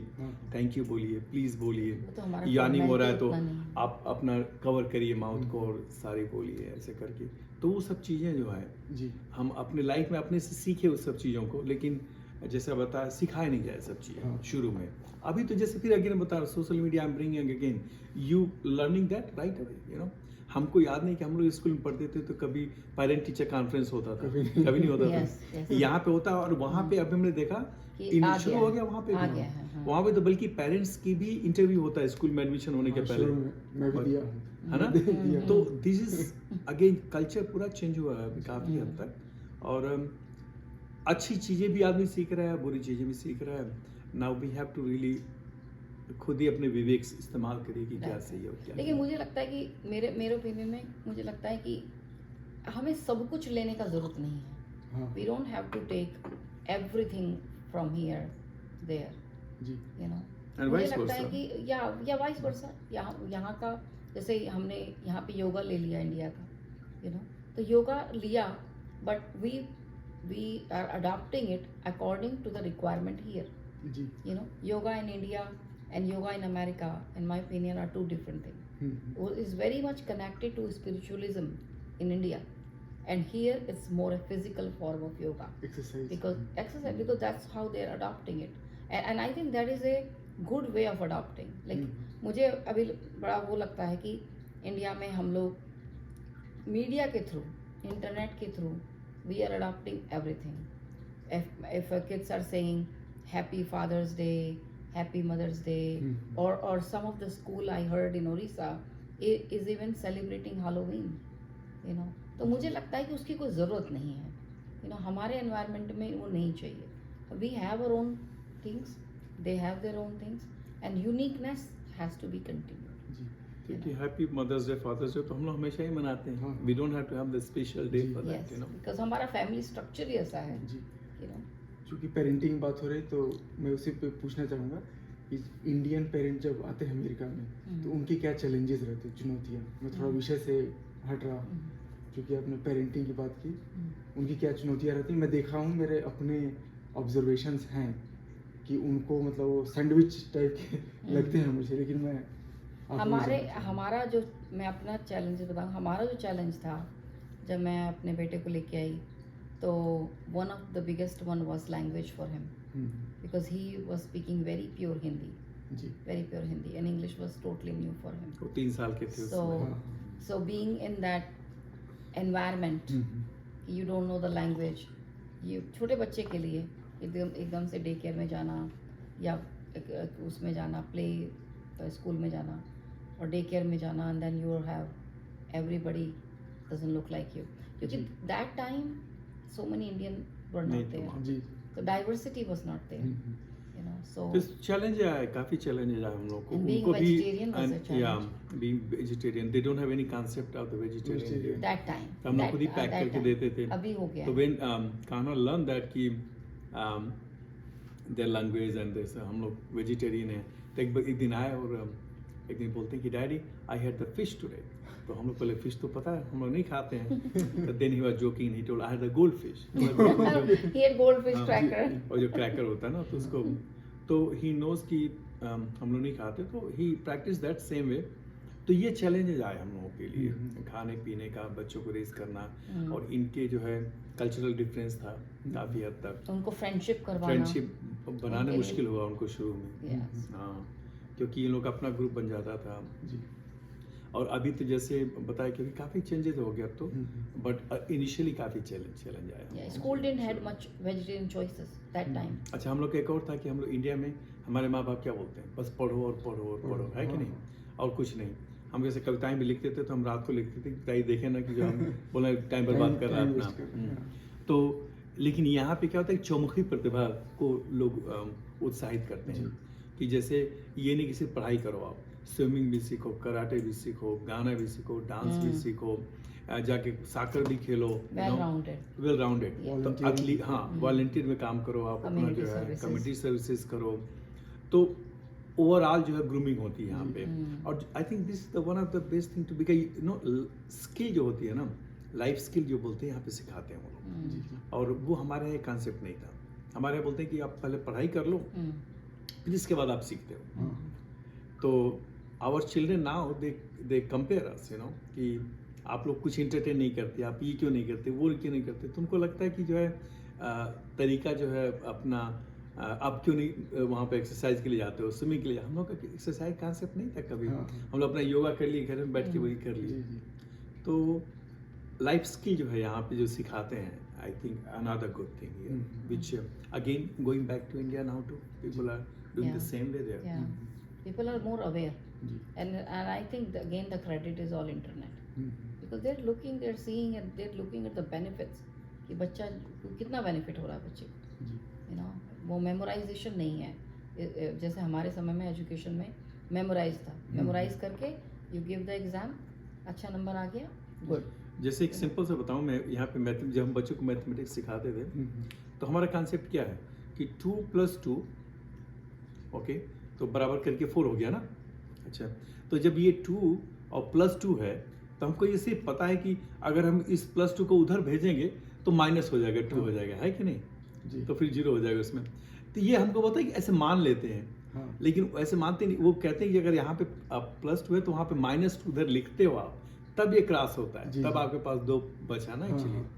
थैंक यू बोलिए, प्लीज़ बोलिए, तो हमारा यानी हो रहा है तो उतना नहीं। आप अपना कवर करिए माउथ को और सारी बोलिए, ऐसे करके। तो वो सब चीज़ें जो है जी हम अपने लाइफ में अपने से सीखे उस सब चीज़ों को, लेकिन जैसे बताया सिखाए नहीं गए सब चीज़ें हाँ। शुरू में। अभी तो जैसे फिर अगेन बता रहा, social media I am bringing again you learning that right away, हमको याद नहीं कि हम लोग स्कूल में पढ़ते थे तो कभी पेरेंट टीचर कॉन्फ्रेंस होता था, कभी नहीं होता Yes, था। yes. यहाँ पे होता है, और वहाँ पे अभी हमने देखा कि इन आ शुरू गया हो है, गया वहाँ पे आ भी। गया है, हाँ। वहाँ पे तो बल्कि पेरेंट्स की भी इंटरव्यू होता है स्कूल में एडमिशन होने के पहले, शुरू में मैं भी दिया हूँ। है ना? दिया तो दिस इज अगेन कल्चर पूरा चेंज हुआ है अभी काफ़ी हद तक, और अच्छी चीज़ें भी आदमी सीख रहा है, बुरी चीज़ें भी सीख रहा है। Now we have to really खुद ही अपने विवेक से इस्तेमाल करिए कि क्या सही है और क्या लेकिन नहीं। मुझे लगता है कि मेरे ओपिनियन में मुझे लगता है कि हमें सब कुछ लेने का ज़रूरत नहीं है। हाँ we don't have to take everything from here there, जी And मुझे vice लगता है versa. कि या वाइस वर्सा, यहाँ का जैसे हमने यहाँ पे योगा ले लिया इंडिया का, तो योगा लिया, but we are adopting it according to the requirement here. जी Yoga in India and yoga in America, in my opinion, are two different things. Is very much connected to spiritualism in India, and here it's more a physical form of yoga. Exercise. Because exercise, because that's how they're adopting it, and I think that is a good way of adopting. Like मुझे अभी बड़ा वो लगता है कि India में हम लोग मीडिया के थ्रू, इंटरनेट के through, we are adopting everything. If kids are saying happy Father's Day, happy Mother's Day, or some of the school I heard in Orissa is even celebrating Halloween, you know. तो मुझे लगता है कि उसकी कोई ज़रूरत नहीं है, you know. हमारे एनवायरनमेंट में वो नहीं चाहिए. We have our own things, they have their own things, and uniqueness has to be continued. जी. क्योंकि happy mother's day, father's day तो हम लोग हमेशा ही मनाते हैं. We don't have to have the special day for that, Yes, you know. because हमारा फैमिली स्ट्रक्चर ही ऐसा है, जी. you know. चूँकि पेरेंटिंग की बात हो रही तो मैं उसी पे पूछना चाहूँगा कि इंडियन पेरेंट जब आते हैं अमेरिका में तो उनकी क्या चैलेंजेस रहते हैं, चुनौतियाँ. मैं थोड़ा विषय से हट रहा हूँ क्योंकि आपने पेरेंटिंग की बात की. उनकी क्या चुनौतियाँ रहती हैं. मैं देखा हूँ, मेरे अपने ऑब्जर्वेशंस हैं कि उनको मतलब वो सैंडविच टाइप के लगते हैं मुझे, लेकिन मैं हमारा जो, मैं अपना चैलेंज बताऊँ, हमारा जो चैलेंज था जब मैं अपने बेटे को लेके आई, तो one of the biggest one was language for him, because he was speaking very pure Hindi, जी. very pure Hindi, and English was totally new for him. वो 3 साल के थे उस So, समय. so being in that environment, you don't know the language. ये छोटे बच्चे के लिए एकदम से डे केयर में जाना या उसमें जाना, प्ले स्कूल में जाना और डे केयर में जाना, and then you have everybody doesn't look like you. क्योंकि that time so many Indian were not there. जी. So diversity was not there. You know, so challenge आया, काफी चैलेंज आया हम लोग को. And being उनको भी vegetarian was a challenge. yeah, being vegetarian, they don't have any concept of the vegetarian. that time, तो हम लोग खुद ही पैक that करके time. देते थे. अभी हो गया. तो when Kahana learned that कि their language and this, हम लोग वेजिटेरियन हैं, तो एक दिन आए और एक दिन बोलते हैं कि daddy I had the fish today. तो हम लोग पहले फिश तो पता है हम लोग नहीं खाते हैं. Then he was joking, he told I had the gold fish. He had goldfish cracker. और जो क्रैकर होता है ना, तो उसको तो ही नोज कि हम लोग नहीं खाते, तो ही प्रैक्टिस दैट सेम वे. तो ये चैलेंजेस आए हम लोगों के लिए, खाने पीने का, बच्चों को रेस करना, और इनके जो है कल्चरल डिफरेंस था काफ़ी हद तक. उनको फ्रेंडशिप करवाना. फ्रेंडशिप बनाना उनके मुश्किल हुआ उनको शुरू में. Yes. हाँ, क्योंकि इन लोग का अपना ग्रुप बन जाता था. जी. और अभी तो जैसे बताया कि काफ़ी चेंजेस हो गया अब तो, बट इनिशियली काफ़ी चैलेंज आया. Yeah, school didn't had much vegetarian choices that time. अच्छा, हम लोग का एक और था कि हम लोग इंडिया में हमारे माँ बाप क्या बोलते हैं, बस पढ़ो और पढ़ो और पढ़ो, है कि नहीं, और कुछ नहीं. हम जैसे कविताएं भी लिखते थे तो हम रात को लिखते थे कि देखे ना कि जो हम बोला टाइम बर्बाद कर रहा है अपना. तो लेकिन यहाँ पे क्या होता है कि चौमुखी प्रतिभा को लोग उत्साहित करते हैं कि जैसे ये नहीं कि सिर्फ पढ़ाई करो, आप स्विमिंग भी सीखो, कराटे भी सीखो, गाना भी सीखो, डांस भी सीखो, जाके साकर भी खेलो, वेल राउंडेड. तो अगली वॉलंटियर में काम करो, आप अपना जो है कम्युनिटी सर्विसेज करो. तो ओवरऑल जो है ग्रूमिंग होती है यहाँ पे. और I think this is the one of the best thing to be, you know, skill जो होती है ना, लाइफ स्किल जो बोलते हैं यहाँ पे सिखाते हैं वो लोग. और वो हमारे यहाँ कंसेप्ट नहीं था. हमारे यहाँ बोलते हैं कि आप पहले पढ़ाई कर लो, फिर इसके बाद आप सीखते हो. तो our children now they compare us, you know, कि आप लोग कुछ इंटरटेन नहीं करते, आप ये क्यों नहीं करते, वो क्यों नहीं करते. तो उनको लगता है कि जो है तरीका जो है अपना, आप क्यों नहीं वहाँ पे एक्सरसाइज के लिए जाते हो, स्विमिंग के लिए. हम लोग का एक्सरसाइज कंसेप्ट नहीं था कभी. हम लोग अपना योगा कर लिए, घर में बैठ के वही कर लिए. तो लाइफ स्किल जो है यहाँ पे जो सिखाते हैं, I think another good thing here, which again going back to India now, to people are doing the same way there. People are more aware, and I think again the credit is all internet, because they're looking, they're seeing, and they're looking at the benefits कि बच्चा कितना benefit हो रहा है बच्चे को. You know, वो memorisation नहीं है जैसे हमारे समय में एजुकेशन में मेमोराइज था. मेमोराइज करके यू गिव द एग्जाम, अच्छा नंबर आ गया, गुड. जैसे एक सिंपल से बताऊँ, मैं यहाँ पे जब हम बच्चों को मैथमेटिक्स सिखाते थे, तो हमारा कॉन्सेप्ट क्या है कि 2 + 2 ओके, तो बराबर करके 4 हो गया ना. अच्छा, तो जब ये 2 और +2 है, तो हमको ये सिर्फ पता है कि अगर हम इस +2 को उधर भेजेंगे तो माइनस हो जाएगा, 2 हो जाएगा, है कि नहीं जी. तो फिर 0 हो जाएगा उसमें. तो ये हमको पता है कि ऐसे मान लेते हैं. लेकिन ऐसे मानते नहीं. वो कहते हैं कि अगर यहाँ पे +2 है तो वहाँ पे -2 उधर लिखते हो आप, तब ये क्रॉस होता है, जी, तब जी। आपके पास 2 बचा ना हाँ, एक्चुअली। हाँ।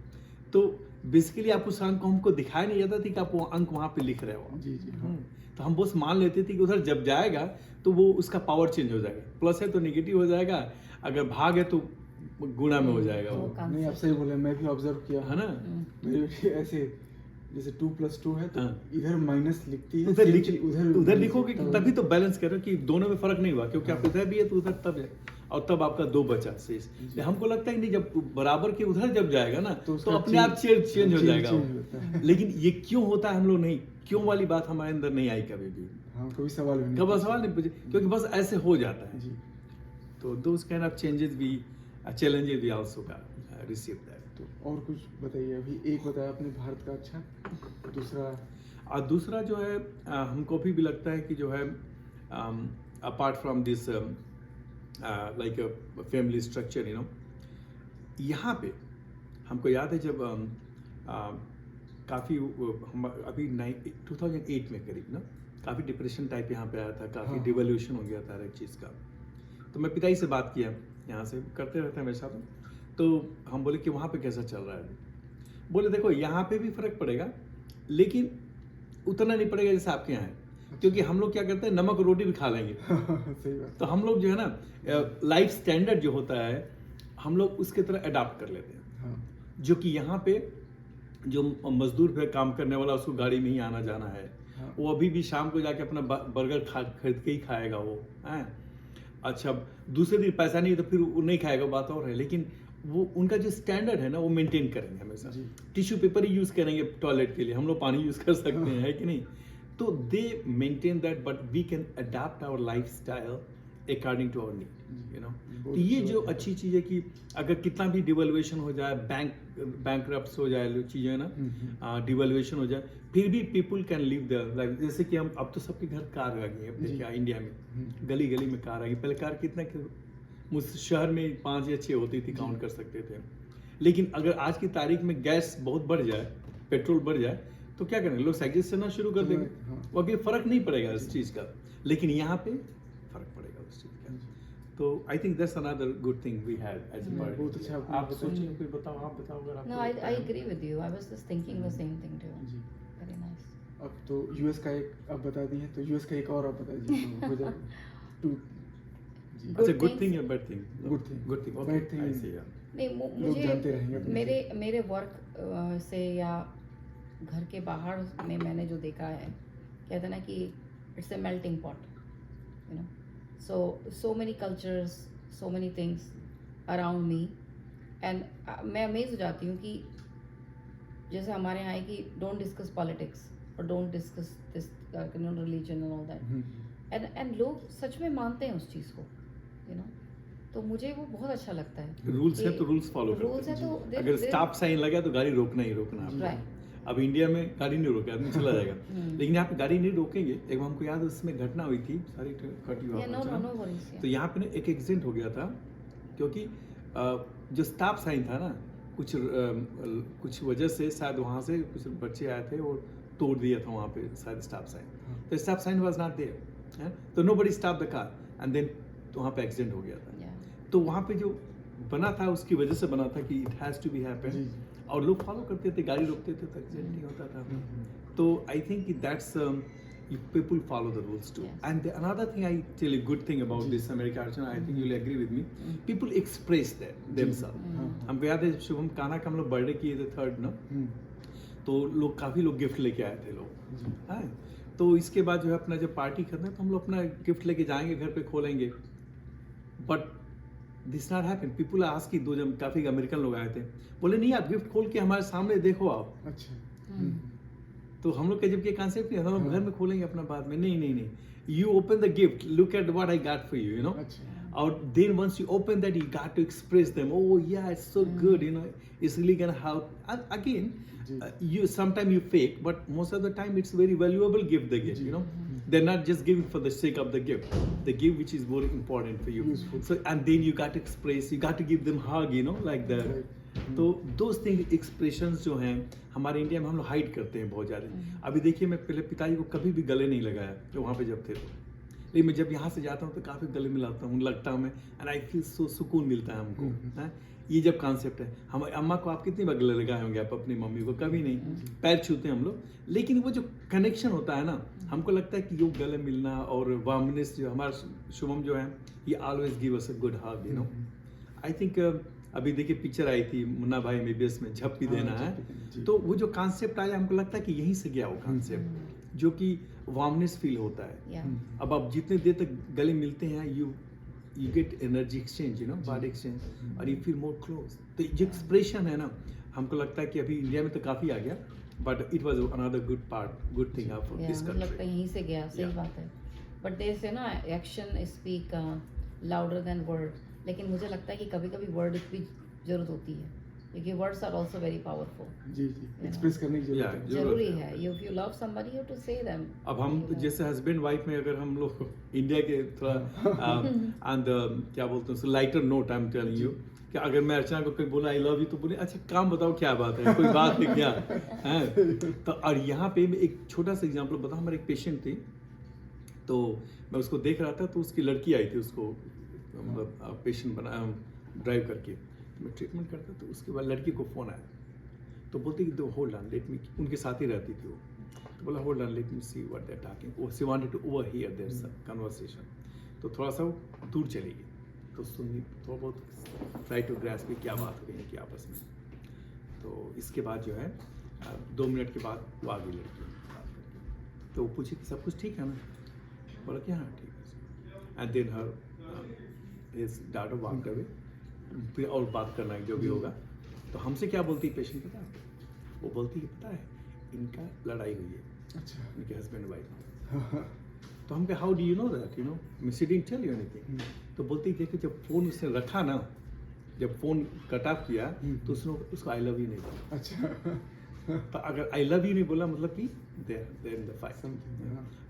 तो बेसिकली आप उस अंक को हमको दिखाया नहीं जाता था कि आप वो अंक वहाँ पे लिख रहे हो। जी, जी, हाँ। तो हम बस मान लेते थे कि उधर जब जाएगा तो वो उसका पावर चेंज हो जाएगा, प्लस है तो नेगेटिव हो जाएगा, अगर भाग है तो गुणा में हो जाएगा तो वो, काम नहीं, आप से- सही बोले, मैं भी ऑब्जर्व किया है ना। मेरी बेटी ऐसे, जैसे 2+2 है तो हाँ। इधर माइनस लिखती है, उधर same लिख चीज़ उधर उधर minus लिखोगे लिखता कि है। तभी तो बैलेंस करो कि दोनों में फर्क नहीं हुआ, क्योंकि आप हाँ। इधर भी है तो उधर तब है, और तब आपका 2 बचा शेष। जी। हमको लगता है कि नहीं, जब बराबर के उधर जब जाएगा ना तो तो उसका अपने आप चेंज हो जाएगा चेंज वो। होता है। लेकिन ये क्यों होता है हम लोग नहीं, क्यों वाली बात हमारे अंदर नहीं आई कभी भी, हाँ, कोई सवाल भी नहीं कब पूछा। सवाल नहीं पूछे, क्योंकि बस ऐसे हो जाता है। जी। तो दोस काइंड ऑफ चेंजेस भी, challenges we also got received that. तो और कुछ बताइए, अभी एक बताया आपने भारत का, अच्छा, दूसरा और दूसरा जो है हमको भी लगता है कि जो है apart from this like family structure, you know, यहाँ पे हमको याद है जब काफ़ी हम अभी 2008 में करीब ना काफ़ी डिप्रेशन टाइप यहाँ पे आया था, काफ़ी हाँ। डिवोल्यूशन हो गया था हर एक चीज़ का। तो मैं पिताजी से बात किया, यहाँ से करते रहते हैं मेरे साथ, तो हम बोले कि वहाँ पे कैसा चल रहा है। बोले देखो यहाँ पे भी फर्क पड़ेगा, लेकिन उतना नहीं पड़ेगा जैसे आपके यहाँ है, क्योंकि हम लोग क्या करते हैं, नमक रोटी भी खा लेंगे। सही बात। तो हम लोग जो है ना लाइफ स्टैंडर्ड जो होता है हम लोग उसके तरह अडाप्ट कर लेते हैं, हाँ, जो कि यहाँ पे जो मजदूर पे काम करने वाला उसको गाड़ी में ही आना जाना है, हाँ। वो अभी भी शाम को जाके अपना बर्गर खरीद के ही खाएगा वो, हैं। अच्छा, दूसरे दिन पैसा नहीं है तो फिर वो नहीं खाएगा, बात और है, लेकिन वो उनका जो स्टैंडर्ड है ना वो मेंटेन करेंगे हमेशा। जी। टिश्यू पेपर ही यूज़ करेंगे टॉयलेट के लिए, हम लोग पानी यूज़ कर सकते हैं, है कि नहीं। तो they maintain that, but we can adapt our life style according to our need, you know. तो ये जो अच्छी चीज़ है कि अगर कितना भी डिवैल्यूएशन हो जाए, बैंकरप्ट हो जाए चीज़ें ना, डिवैल्यूएशन हो जाए, फिर भी people can live their life. जैसे कि हम अब तो सबके घर कार आ गई है, अब देखिए इंडिया में गली गली में कार आ गई। पहले कार कितना मुझ शहर में 5 या 6 होती थी, काउंट कर सकते थे। लेकिन अगर आज की तारीख में गैस बहुत बढ़ जाए, पेट्रोल बढ़ जाए, तो क्या करेंगे, लोग साइकिल से चलना शुरू कर देंगे। हाँ। वो अभी फर्क नहीं पड़ेगा इस चीज़ का, लेकिन यहाँ पे फर्क पड़ेगा उस चीज़ का। तो I think that's another good thing we had as a party. बहुत अच्छा आपने आप बताया। सोचिए, कोई बताओ, आप बताओ अगर आपको No, I लगता है। agree with you. I was just thinking the same thing too. Ji. Very nice. अब तो यूएस का एक आप बता दिए, तो यूएस का एक और आप बता दीजिए, तो हो जाएगा 2। जी। अच्छा, Good गुड things- थिंग या bad thing? Good thing. Good thing, Bad thing- आई सी। नहीं, लोग जानते रहेंगे मुझे अपने मेरे वर्क से या घर के बाहर में मैंने जो देखा है, कहते हैं ना कि it's a melting pot, you know, so many cultures, so many things around me, and मैं अमेज हो जाती हूँ कि जैसे हमारे यहाँ है कि डोंट डिस्कस पॉलिटिक्स और don't discuss this religion and all that, and लोग सच में मानते हैं उस चीज़ को, यू नो। तो मुझे वो बहुत अच्छा लगता है। रूल्स है कि तो रूल्स फॉलो rules करते है हैं। तो अगर स्टॉप साइन लगा तो गाड़ी रोकना ही रोकना है। राइट। अब इंडिया में गाड़ी नहीं रोके आदमी चला जाएगा, हम्म। लेकिन यहाँ पे गाड़ी नहीं रोकेंगे। एक बार हमको याद है उसमें घटना हुई थी, सारी कटी हुआ Yeah, no worries. तो यहाँ पे ना एक एक्सीडेंट हो गया था, क्योंकि जो स्टॉप साइन था ना, कुछ वजह से शायद वहाँ से कुछ बच्चे आए थे और तोड़ दिया था वहाँ पे शायद स्टॉप साइन। तो stop sign was not there, तो nobody stop the car and then तो वहाँ पे एक्सीडेंट हो गया था। Yeah. तो वहाँ पे जो बना था उसकी वजह से बना था कि इट हैज़ टू बी जी, हैपन, जी। और लोग फॉलो करते थे, गाड़ी रोकते थे तो एक्सीडेंट नहीं होता था। तो I think that's people follow the rules too. Yes. And another thing I tell you, good thing about जी। this American culture, I think you'll agree with me, people express themselves. हाँ, हमको याद है शुभम कान्हा का हम लोग बर्थडे किए थे 3rd ना, तो लोग काफ़ी लोग गिफ्ट लेके आए थे लोग, जी। हाँ। तो इसके बाद जो है अपना जब पार्टी करना है तो हम लोग अपना गिफ्ट लेके जाएंगे, घर पे खोलेंगे, but this not happen. People ask कि 2 जब काफ़ी अमेरिकन लोग आए थे, बोले नहीं आप गिफ्ट खोल के हमारे सामने देखो आप। अच्छा। तो हम लोग का जब ये कॉन्सेप्ट नहीं है, हम लोग हाँ। घर में खोलेंगे अपना बाद में, नहीं, you open the gift, look at what I got for you, you know. अच्छा। और then once you open that you got to express them, oh yeah it's so good, you know, it's really gonna help. Again जी। you sometimes you fake, but most of the time it's very valuable gift they give, you know. They're not just giving for the sake of the gift, they give which is more important for you. Useful. So and then you got to express, you got to give them hug, you know, like that. Right. तो those things expressions जो हैं हमारे India में हम लोग hide करते हैं बहुत ज़्यादा। अभी देखिए मैं पहले पिताजी को कभी भी गले नहीं लगाया जो वहाँ पे जब थे, लेकिन मैं जब यहाँ से जाता हूँ तो काफ़ी गले मिलाता हूँ, लगता हूँ मैं, एंड आई फील सो सुकून मिलता है हमको, हैं? ये जब कॉन्सेप्ट है, हम अम्मा को आप कितनी बार गले लगाए होंगे आप अपनी मम्मी को? कभी नहीं, पैर छूते हैं हम लोग, लेकिन वो जो कनेक्शन होता है ना, हमको लगता है कि यो गले मिलना और वार्मनेस जो हमारा शुभम जो है, ये always give us a good hug, you know. I think अभी देखिए पिक्चर आई थी मुन्ना भाई एमबीबीएस में, झप्पी देना है, तो वो जो कॉन्सेप्ट आया हमको लगता है कि यहीं से गया वो कॉन्सेप्ट, जो कि वार्मनेस फील होता है। या अब आप जितने देर तक गले मिलते हैं, you get energy exchange, you know, body exchange, और यू फील मोर क्लोज। तो जो एक्सप्रेशन है ना, हमको लगता है कि अभी इंडिया में तो काफ़ी आ गया, but it was another good thing of this मुझे लगता है कंट्री। यहीं से गया, सही Yeah. बात है। बट दे से ना action speak louder than word, लेकिन मुझे लगता है कि कभी कभी वर्ड की भी जरूरत होती है, क्योंकि words are also very powerful. जी एक्सप्रेस करने की जरूरत Yeah, है। जरूरी है, if you love somebody you to say them. अब हम जैसे हस्बैंड वाइफ में अगर हम लोग इंडिया के थोड़ा ऑन द क्या बोलते हैं lighter note, I am telling you कि अगर मैं अर्चना को कहीं बोला आई लव यू तो बोले अच्छा काम बताओ क्या बात है, कोई बात है क्या है? तो और यहाँ पे मैं एक छोटा सा एग्जांपल बताऊँ, हमारे एक पेशेंट थी, तो मैं उसको देख रहा था, तो उसकी लड़की आई थी, उसको मतलब पेशेंट बना ड्राइव करके, तो मैं ट्रीटमेंट करता, तो उसके बाद लड़की को फ़ोन आया, तो बोलती कि होल्ड ऑन लेट मी, उनके साथ ही रहती थी वो, तो बोला hold on let me see what they are talking, she wanted to overhear their conversation, तो थोड़ा सा वो दूर चली गई, तो सुननी थोड़ा बहुत ट्राई टू ग्रास्प कि क्या बात हो रही है कि आपस में। तो इसके बाद जो है 2 मिनट के बाद वो आ गई लड़की बात करके, तो वो पूछी कि सब कुछ ठीक है ना, बोला कि हाँ ठीक है, and then her his daughter walked away, फिर और बात करना है जो भी होगा। तो हमसे क्या बोलती है पेशेंट पता है, वो बोलती है पता है इनका लड़ाई हुई है, अच्छा इनके हस्बैंड वाइफ। तो हम कहे how do you know that, you know miss didn't tell you anything. तो बोलती है देखो जब फ़ोन उसने रखा ना, जब फ़ोन कट ऑफ किया तो उसने उसको आई लव यू नहीं बोला। अच्छा तो अगर आई लव यू नहीं बोला मतलब कि देयर इन द फाइट।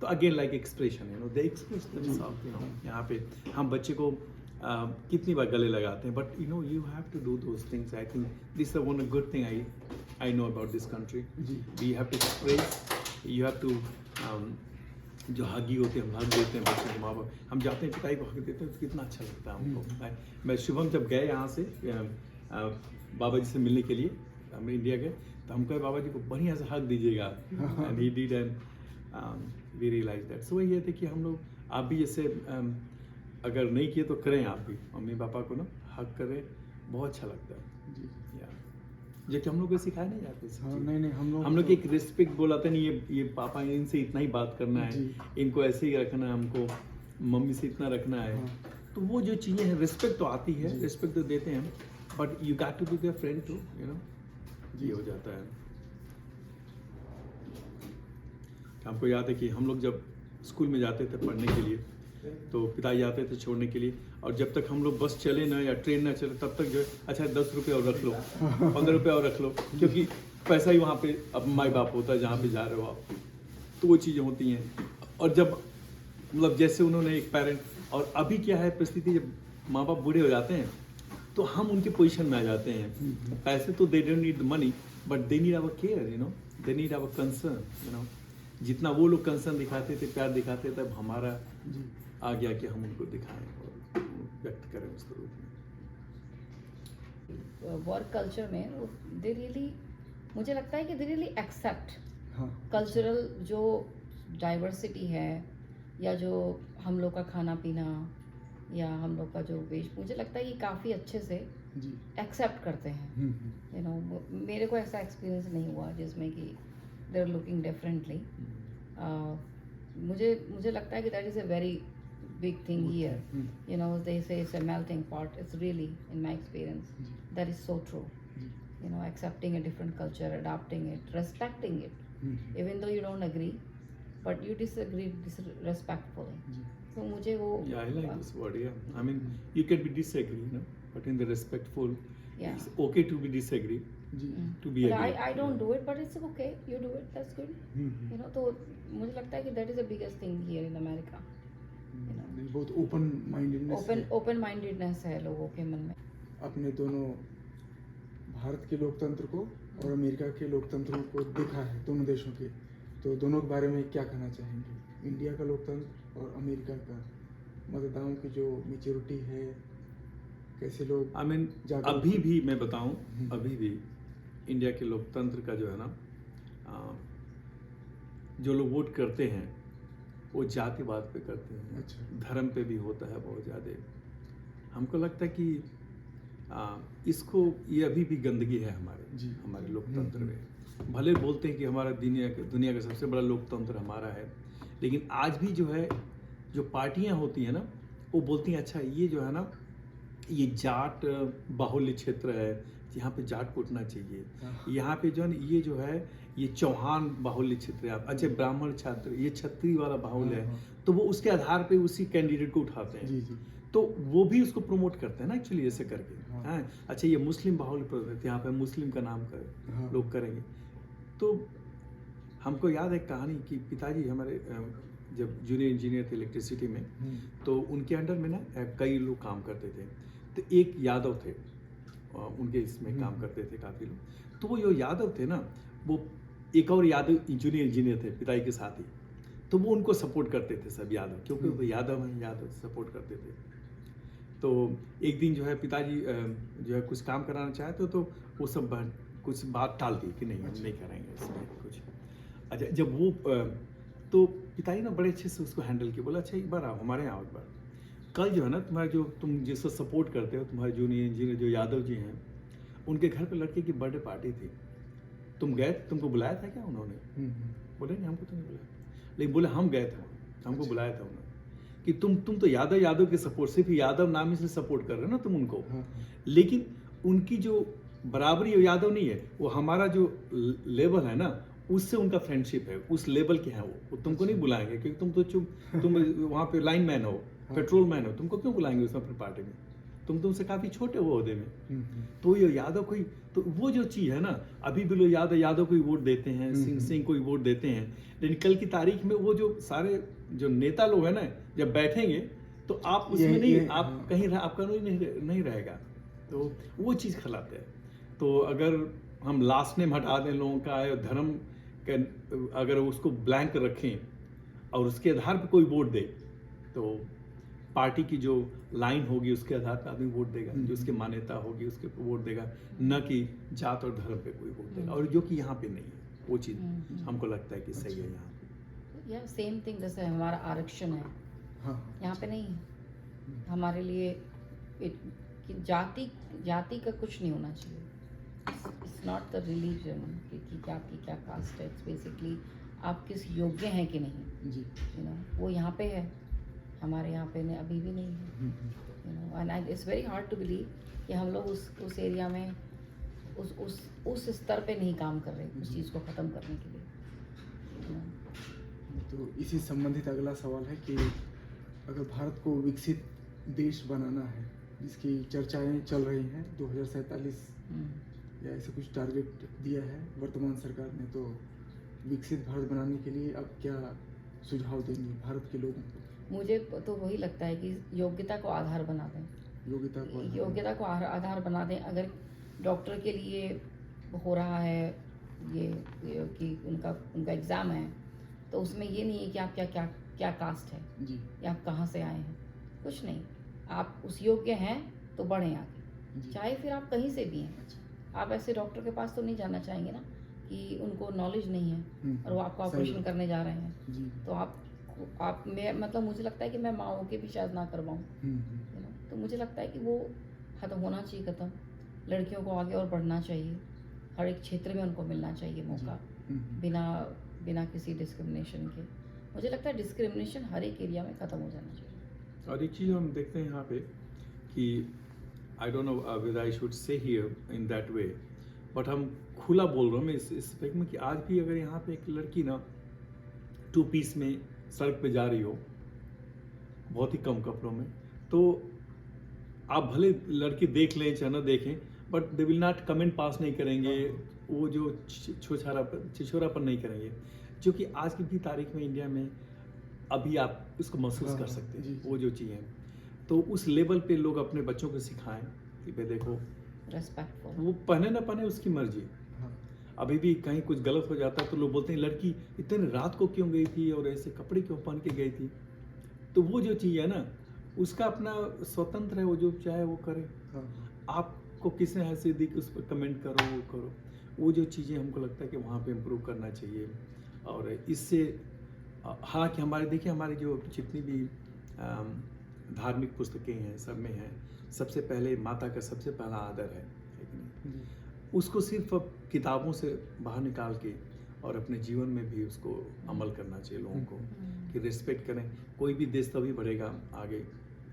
तो again like expression, you know they express themselves, you know. यहाँ पे हम बच्चे को कितनी बार गले लगाते हैं, but you know you have to do those things. I think this is one good thing I know about this country. We have to express, you have to जो हगी होते हैं, हम हग देते हैं बच्चों को, माँ बाप हम जाते हैं पिताई को हग देते हैं तो कितना अच्छा लगता है हमको। मैं शुभम जब गए यहाँ से बाबा जी से मिलने के लिए, हम इंडिया गए, तो हम कहे बाबा जी को बढ़िया से हग दीजिएगा, and he did, and we realise that. So ये थे कि हम लोग, आप भी जैसे अगर नहीं किए तो करें, आप भी मम्मी पापा को ना हग करें, बहुत अच्छा लगता है जी। यार। जो कि हम लोग को सिखाया नहीं जाते सब हाँ, चीज़। नहीं हम लोग एक रिस्पेक्ट बोलाते नहीं, ये पापा इनसे इतना ही बात करना है, जी। इनको ऐसे ही रखना है, हमको मम्मी से इतना रखना है। हाँ। तो वो जो चीज़ें हैं, रिस्पेक्ट तो आती है, जी। रिस्पेक्ट तो देते हैं, but you got to be their friend too, you know. ये हो जाता है। हमको याद है कि हम लोग जब स्कूल में जाते थे पढ़ने के लिए, तो पिताजी आते थे छोड़ने के लिए, और जब तक हम लोग बस चले ना या ट्रेन ना चले तब तक जो है अच्छा 10 रुपये और रख लो, 15 रुपये और रख लो, क्योंकि पैसा ही वहाँ पे अब माई बाप होता है जहाँ पे जा रहे हो आप। तो वो चीज़ें होती हैं। और जब मतलब जैसे उन्होंने एक पेरेंट, और अभी क्या है परिस्थिति, जब माँ बाप बूढ़े हो जाते हैं तो हम उनके पोजीशन में आ जाते हैं। पैसे तो they don't need money, but they need our care, you know, they need our concern, you know. जितना वो लोग कंसर्न दिखाते थे, प्यार दिखाते थे, तब हमारा आ गया कि हम उनको दिखाएं और व्यक्त करें उस रूप में। वर्क कल्चर में दे रियली, मुझे लगता है कि दे रियली एक्सेप्ट हाँ। कल्चरल जो डाइवर्सिटी है, या जो हम लोग का खाना पीना, या हम लोग का जो वेश, मुझे लगता है कि काफ़ी अच्छे से जी। एक्सेप्ट करते हैं। यू नो, मेरे को ऐसा एक्सपीरियंस नहीं हुआ जिसमें कि दे आर लुकिंग डिफरेंटली। मुझे लगता है कि that is a very big thing here. You know, they say it's a melting pot. It's really, in my experience, that is so true. You know, accepting a different culture, adopting it, respecting it, even though you don't agree, but you disagree respectfully. So मुझे वो Yeah, I like this word. Yeah, I mean, you can be disagree, you know, but in the respectful, Yeah. it's okay to be disagree, ji. to be But agree. I don't do it, but it's okay. You do it. That's good. You know, तो मुझे लगता है कि that is the biggest thing here in America. बहुत open mindedness open mindedness है लोगों के मन में। अपने दोनों भारत के लोकतंत्र को और अमेरिका के लोकतंत्र को देखा है, दोनों देशों के, तो दोनों के बारे में क्या कहना चाहेंगे? इंडिया का लोकतंत्र और अमेरिका का मतदाताओं की जो मेच्योरिटी है, कैसे लोग आई मीन जागरूक अभी हैं? भी मैं बताऊं, अभी भी इंडिया के लोकतंत्र का जो है ना, जो लोग वोट करते हैं वो जातिवाद पे करते हैं, अच्छा। धर्म पे भी होता है बहुत ज़्यादा। हमको लगता है कि इसको ये अभी भी गंदगी है जी। हमारे लोकतंत्र में। भले बोलते हैं कि हमारा दुनिया का सबसे बड़ा लोकतंत्र हमारा है, लेकिन आज भी जो है, जो पार्टियां होती हैं ना, वो बोलती हैं अच्छा ये जो है ना, ये जाट बाहुल्य क्षेत्र है, यहाँ पे जाट को उठना चाहिए, यहाँ पे जो है ये जो है ये चौहान बाहुल्य क्षेत्र है, अच्छा ब्राह्मण छात्र ये छत्री वाला बाहुल्य है, तो वो उसके आधार पे उसी कैंडिडेट को उठाते हैं। जी जी। तो वो भी उसको प्रमोट करते हैं ना एक्चुअली, ऐसे करके। हाँ। हाँ, अच्छा ये मुस्लिम बाहुल्य प्रदेश, यहाँ पे मुस्लिम का नाम कर हाँ। लोग करेंगे। तो हमको याद है कहानी कि पिताजी हमारे जब जूनियर इंजीनियर थे इलेक्ट्रिसिटी में, तो उनके अंडर में ना कई लोग काम करते थे। तो एक यादव थे, उनके इसमें काम करते थे काफ़ी लोग। तो वो जो यादव थे ना, वो एक और यादव जूनियर इंजीनियर थे पिताजी के साथ ही, तो वो उनको सपोर्ट करते थे सब यादव, क्योंकि वो यादव हैं, यादव सपोर्ट करते थे। तो एक दिन जो है पिताजी जो है कुछ काम कराना चाहते तो वो सब कुछ बात टाल दी कि नहीं हम नहीं करेंगे इसमें कुछ। अच्छा जब वो तो पिताजी ना बड़े अच्छे से उसको हैंडल किया, बोला अच्छा एक बार आओ हमारे यहाँ, एक बार कल जो है ना तुम्हारे जो तुम जिसको सपोर्ट करते हो, तुम्हारे जूनियर इंजीनियर जो यादव जी हैं, उनके घर पे लड़के की बर्थडे पार्टी थी, तुम गए, तुमको बुलाया था क्या उन्होंने? बोले नहीं हमको तो नहीं बुलाया, लेकिन बोले हम गए थे, हमको बुलाया था उन्होंने कि तुम तो यादव के सपोर्ट, सिर्फ यादव नाम से सपोर्ट कर रहे हो ना तुम उनको, लेकिन उनकी जो बराबरी यादव नहीं है, वो हमारा जो लेवल है ना उससे उनका फ्रेंडशिप है, उस लेवल के हैं वो तुमको नहीं बुलाएंगे, क्योंकि तुम वहाँ पे लाइन मैन हो, पेट्रोल मैन हो, तुमको क्यों बुलाएंगे उसमें अपनी पार्टी में, तुमसे काफ़ी छोटे वो ओहदे में। तो ये यादव कोई, तो वो जो चीज़ है ना, अभी भी लोग यादव को ही वोट देते हैं, सिंह को ही वोट देते हैं, लेकिन कल की तारीख में वो जो सारे जो नेता लोग हैं ना, जब बैठेंगे तो आप उसमें नहीं, आप कहीं आपका नहीं रहेगा, तो वो चीज़ खिलाते हैं। तो अगर हम लास्ट नेम हटा दें लोगों का, धर्म का अगर उसको ब्लैंक रखें और उसके आधार पर कोई वोट दे, तो पार्टी की जो लाइन होगी उसके आधार पर आदमी वोट देगा, जो उसकी मान्यता होगी उसके पर वोट देगा, न कि जात और धर्म पे कोई वोट देगा, और जो कि यहाँ पे नहीं है, वो चीज़ हमको लगता है कि सही है यहाँ पे। या सेम थिंग जैसे हमारा आरक्षण है, यहाँ पे नहीं है। हमारे लिए कि जाति का कुछ नहीं होना चाहिए। इट्स नॉट द रिलीजन कि जाति क्या कास्ट है, इट्स बेसिकली आप किस योग्य हैं कि नहीं जी। यू नो, वो यहाँ पे है, हमारे यहाँ पे अभी भी नहीं है, you know. And it's very hard to believe कि हम लोग उस एरिया में उस स्तर पे नहीं काम कर रहे उस चीज़ को ख़त्म करने के लिए, you know। तो इसी संबंधित अगला सवाल है कि अगर भारत को विकसित देश बनाना है, जिसकी चर्चाएं चल रही हैं 2047 या ऐसे कुछ टारगेट दिया है वर्तमान सरकार ने, तो विकसित भारत बनाने के लिए अब क्या सुझाव देंगे भारत के लोगों को? मुझे तो वही लगता है कि योग्यता को आधार बना दें, योग्यता को आधार बना दें। अगर डॉक्टर के लिए हो रहा है ये कि उनका एग्ज़ाम है, तो उसमें ये नहीं है कि आप क्या कास्ट है जी, या आप कहाँ से आए हैं, कुछ नहीं, आप उस योग्य हैं तो बढ़ें आगे, चाहे फिर आप कहीं से भी हैं। आप ऐसे डॉक्टर के पास तो नहीं जाना चाहेंगे ना कि उनको नॉलेज नहीं है और वो आपको ऑपरेशन करने जा रहे हैं जी। तो आप मैं मतलब मुझे लगता है कि मैं माँ के भी शायद ना करवाऊँ, तो मुझे लगता है कि वो खत्म होना चाहिए, खत्म। लड़कियों को आगे और बढ़ना चाहिए, हर एक क्षेत्र में उनको मिलना चाहिए मौका, बिना किसी डिस्क्रिमिनेशन के। मुझे लगता है डिस्क्रिमिनेशन हर एक एरिया में ख़त्म हो जाना चाहिए। और एक चीज़ हम देखते हैं यहाँ पे कि I don't know whether I should say here in that way, but हम खुला बोल रहा हूँ मैं इस फैक्ट में कि आज भी अगर यहाँ पे एक लड़की ना 2 पीस में सड़क पे जा रही हो, बहुत ही कम कपड़ों में, तो आप भले लड़की देख लें चाहे ना देखें, but they will not comment pass नहीं करेंगे, वो जो छिछोरापन नहीं करेंगे, जो कि आज की भी तारीख में इंडिया में अभी आप इसको महसूस कर सकते हैं। वो जो चीज़ें, तो उस लेवल पे लोग अपने बच्चों को सिखाएं कि भाई देखो रेस्पेक्टफुल, वो पहने ना पहने उसकी मर्जी। अभी भी कहीं कुछ गलत हो जाता है तो लोग बोलते हैं लड़की इतने रात को क्यों गई थी और ऐसे कपड़े क्यों पहन के गई थी। तो वो जो चीज़ है ना, उसका अपना स्वतंत्र है, वो जो चाहे वो करे। हाँ आपको किस ने हंसी दी कि उस पर कमेंट करो, वो करो। वो जो चीज़ें हमको लगता है कि वहाँ पे इम्प्रूव करना चाहिए। और इससे हालांकि हमारे देखिए, हमारी जो जितनी भी धार्मिक पुस्तकें हैं, सब में हैं, सबसे पहले माता का सबसे पहला आदर है कि नहीं? जी उसको सिर्फ अब किताबों से बाहर निकाल के और अपने जीवन में भी उसको अमल करना चाहिए लोगों को, कि रिस्पेक्ट करें। कोई भी देश तभी बढ़ेगा आगे।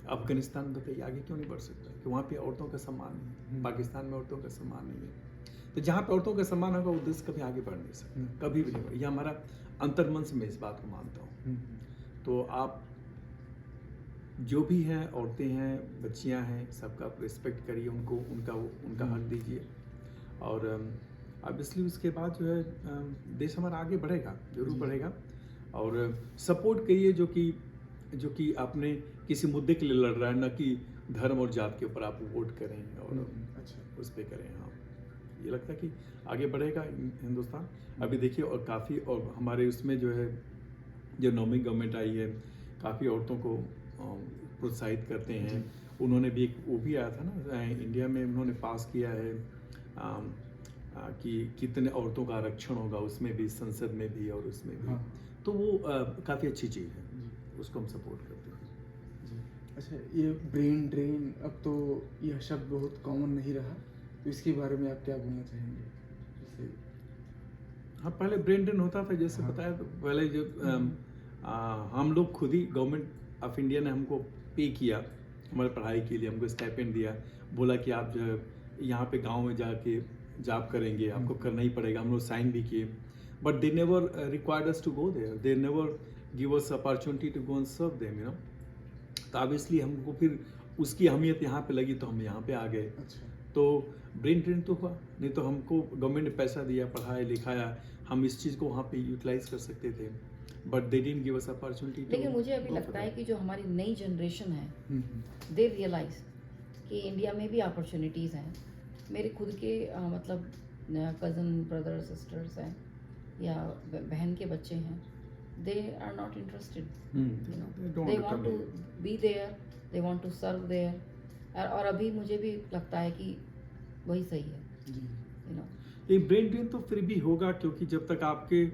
अफगानिस्तान बताइए आगे क्यों नहीं बढ़ सकता, कि वहाँ पे औरतों का सम्मान नहीं है। पाकिस्तान में औरतों का सम्मान नहीं है। तो जहाँ पे औरतों का सम्मान होगा, वो देश कभी आगे बढ़ नहीं सकता, कभी भी नहीं बढ़। यह हमारा अंतर्मन से मैं इस बात को मानता हूँ। तो आप जो भी हैं, औरतें हैं, बच्चियां हैं, सबका आप रिस्पेक्ट करिए, उनको उनका हक दीजिए। और ऑब्वियसली उसके बाद जो है देश हमारा आगे बढ़ेगा, जरूर बढ़ेगा। और सपोर्ट करिए जो कि आपने किसी मुद्दे के लिए लड़ रहा है, ना कि धर्म और जात के ऊपर आप वोट करें और अच्छा उस पर करें। हाँ, ये लगता है कि आगे बढ़ेगा हिंदुस्तान। अभी देखिए, और काफ़ी, और हमारे उसमें जो है, जो नौवीं गवर्नमेंट आई है, काफ़ी औरतों को प्रोत्साहित करते हैं। उन्होंने भी एक वो भी आया था ना इंडिया में, उन्होंने पास किया है कि कितने औरतों का आरक्षण होगा, उसमें भी, संसद में भी और उसमें भी। तो वो काफ़ी अच्छी चीज़ है, उसको हम सपोर्ट करते हैं। जी अच्छा, ये ब्रेन ड्रेन अब तो यह शब्द बहुत कॉमन नहीं रहा, तो इसके बारे में आप क्या बोलना चाहेंगे? जैसे हाँ, पहले ब्रेन ड्रेन होता था, जैसे बताया, तो पहले जो हम लोग खुद ही, गवर्नमेंट ऑफ इंडिया ने हमको पे किया हमारे पढ़ाई के लिए, हमको स्टाइपेंड दिया, बोला कि आप जो है यहाँ पे गांव में जाके जॉब करेंगे, आपको करना ही पड़ेगा। हम लोग साइन भी किए, but they never required us to go there, they never give us opportunity to go and serve them, you know. तो ऑब्वियसली हमको फिर उसकी अहमियत यहाँ पे लगी, तो हम यहाँ पे आ गए। अच्छा तो ब्रेन ड्रेन तो हुआ, नहीं तो हमको गवर्नमेंट ने पैसा दिया, पढ़ाया लिखाया, हम इस चीज़ को वहाँ पे यूटिलाइज कर सकते थे, but they didn't give us opportunity. लेकिन मुझे अभी लगता है कि जो हमारी नई जनरेशन है, दे रियलाइज कि इंडिया में भी अपॉर्चुनिटीज़ हैं। मेरे खुद के मतलब कज़न ब्रदर सिस्टर्स हैं या बहन के बच्चे हैं, they are not interested, you know, they want to be there, they want to serve there. और अभी मुझे भी लगता है कि वही सही है, यू नो। ये ब्रेन ड्रेन तो फिर भी होगा, क्योंकि जब तक आपके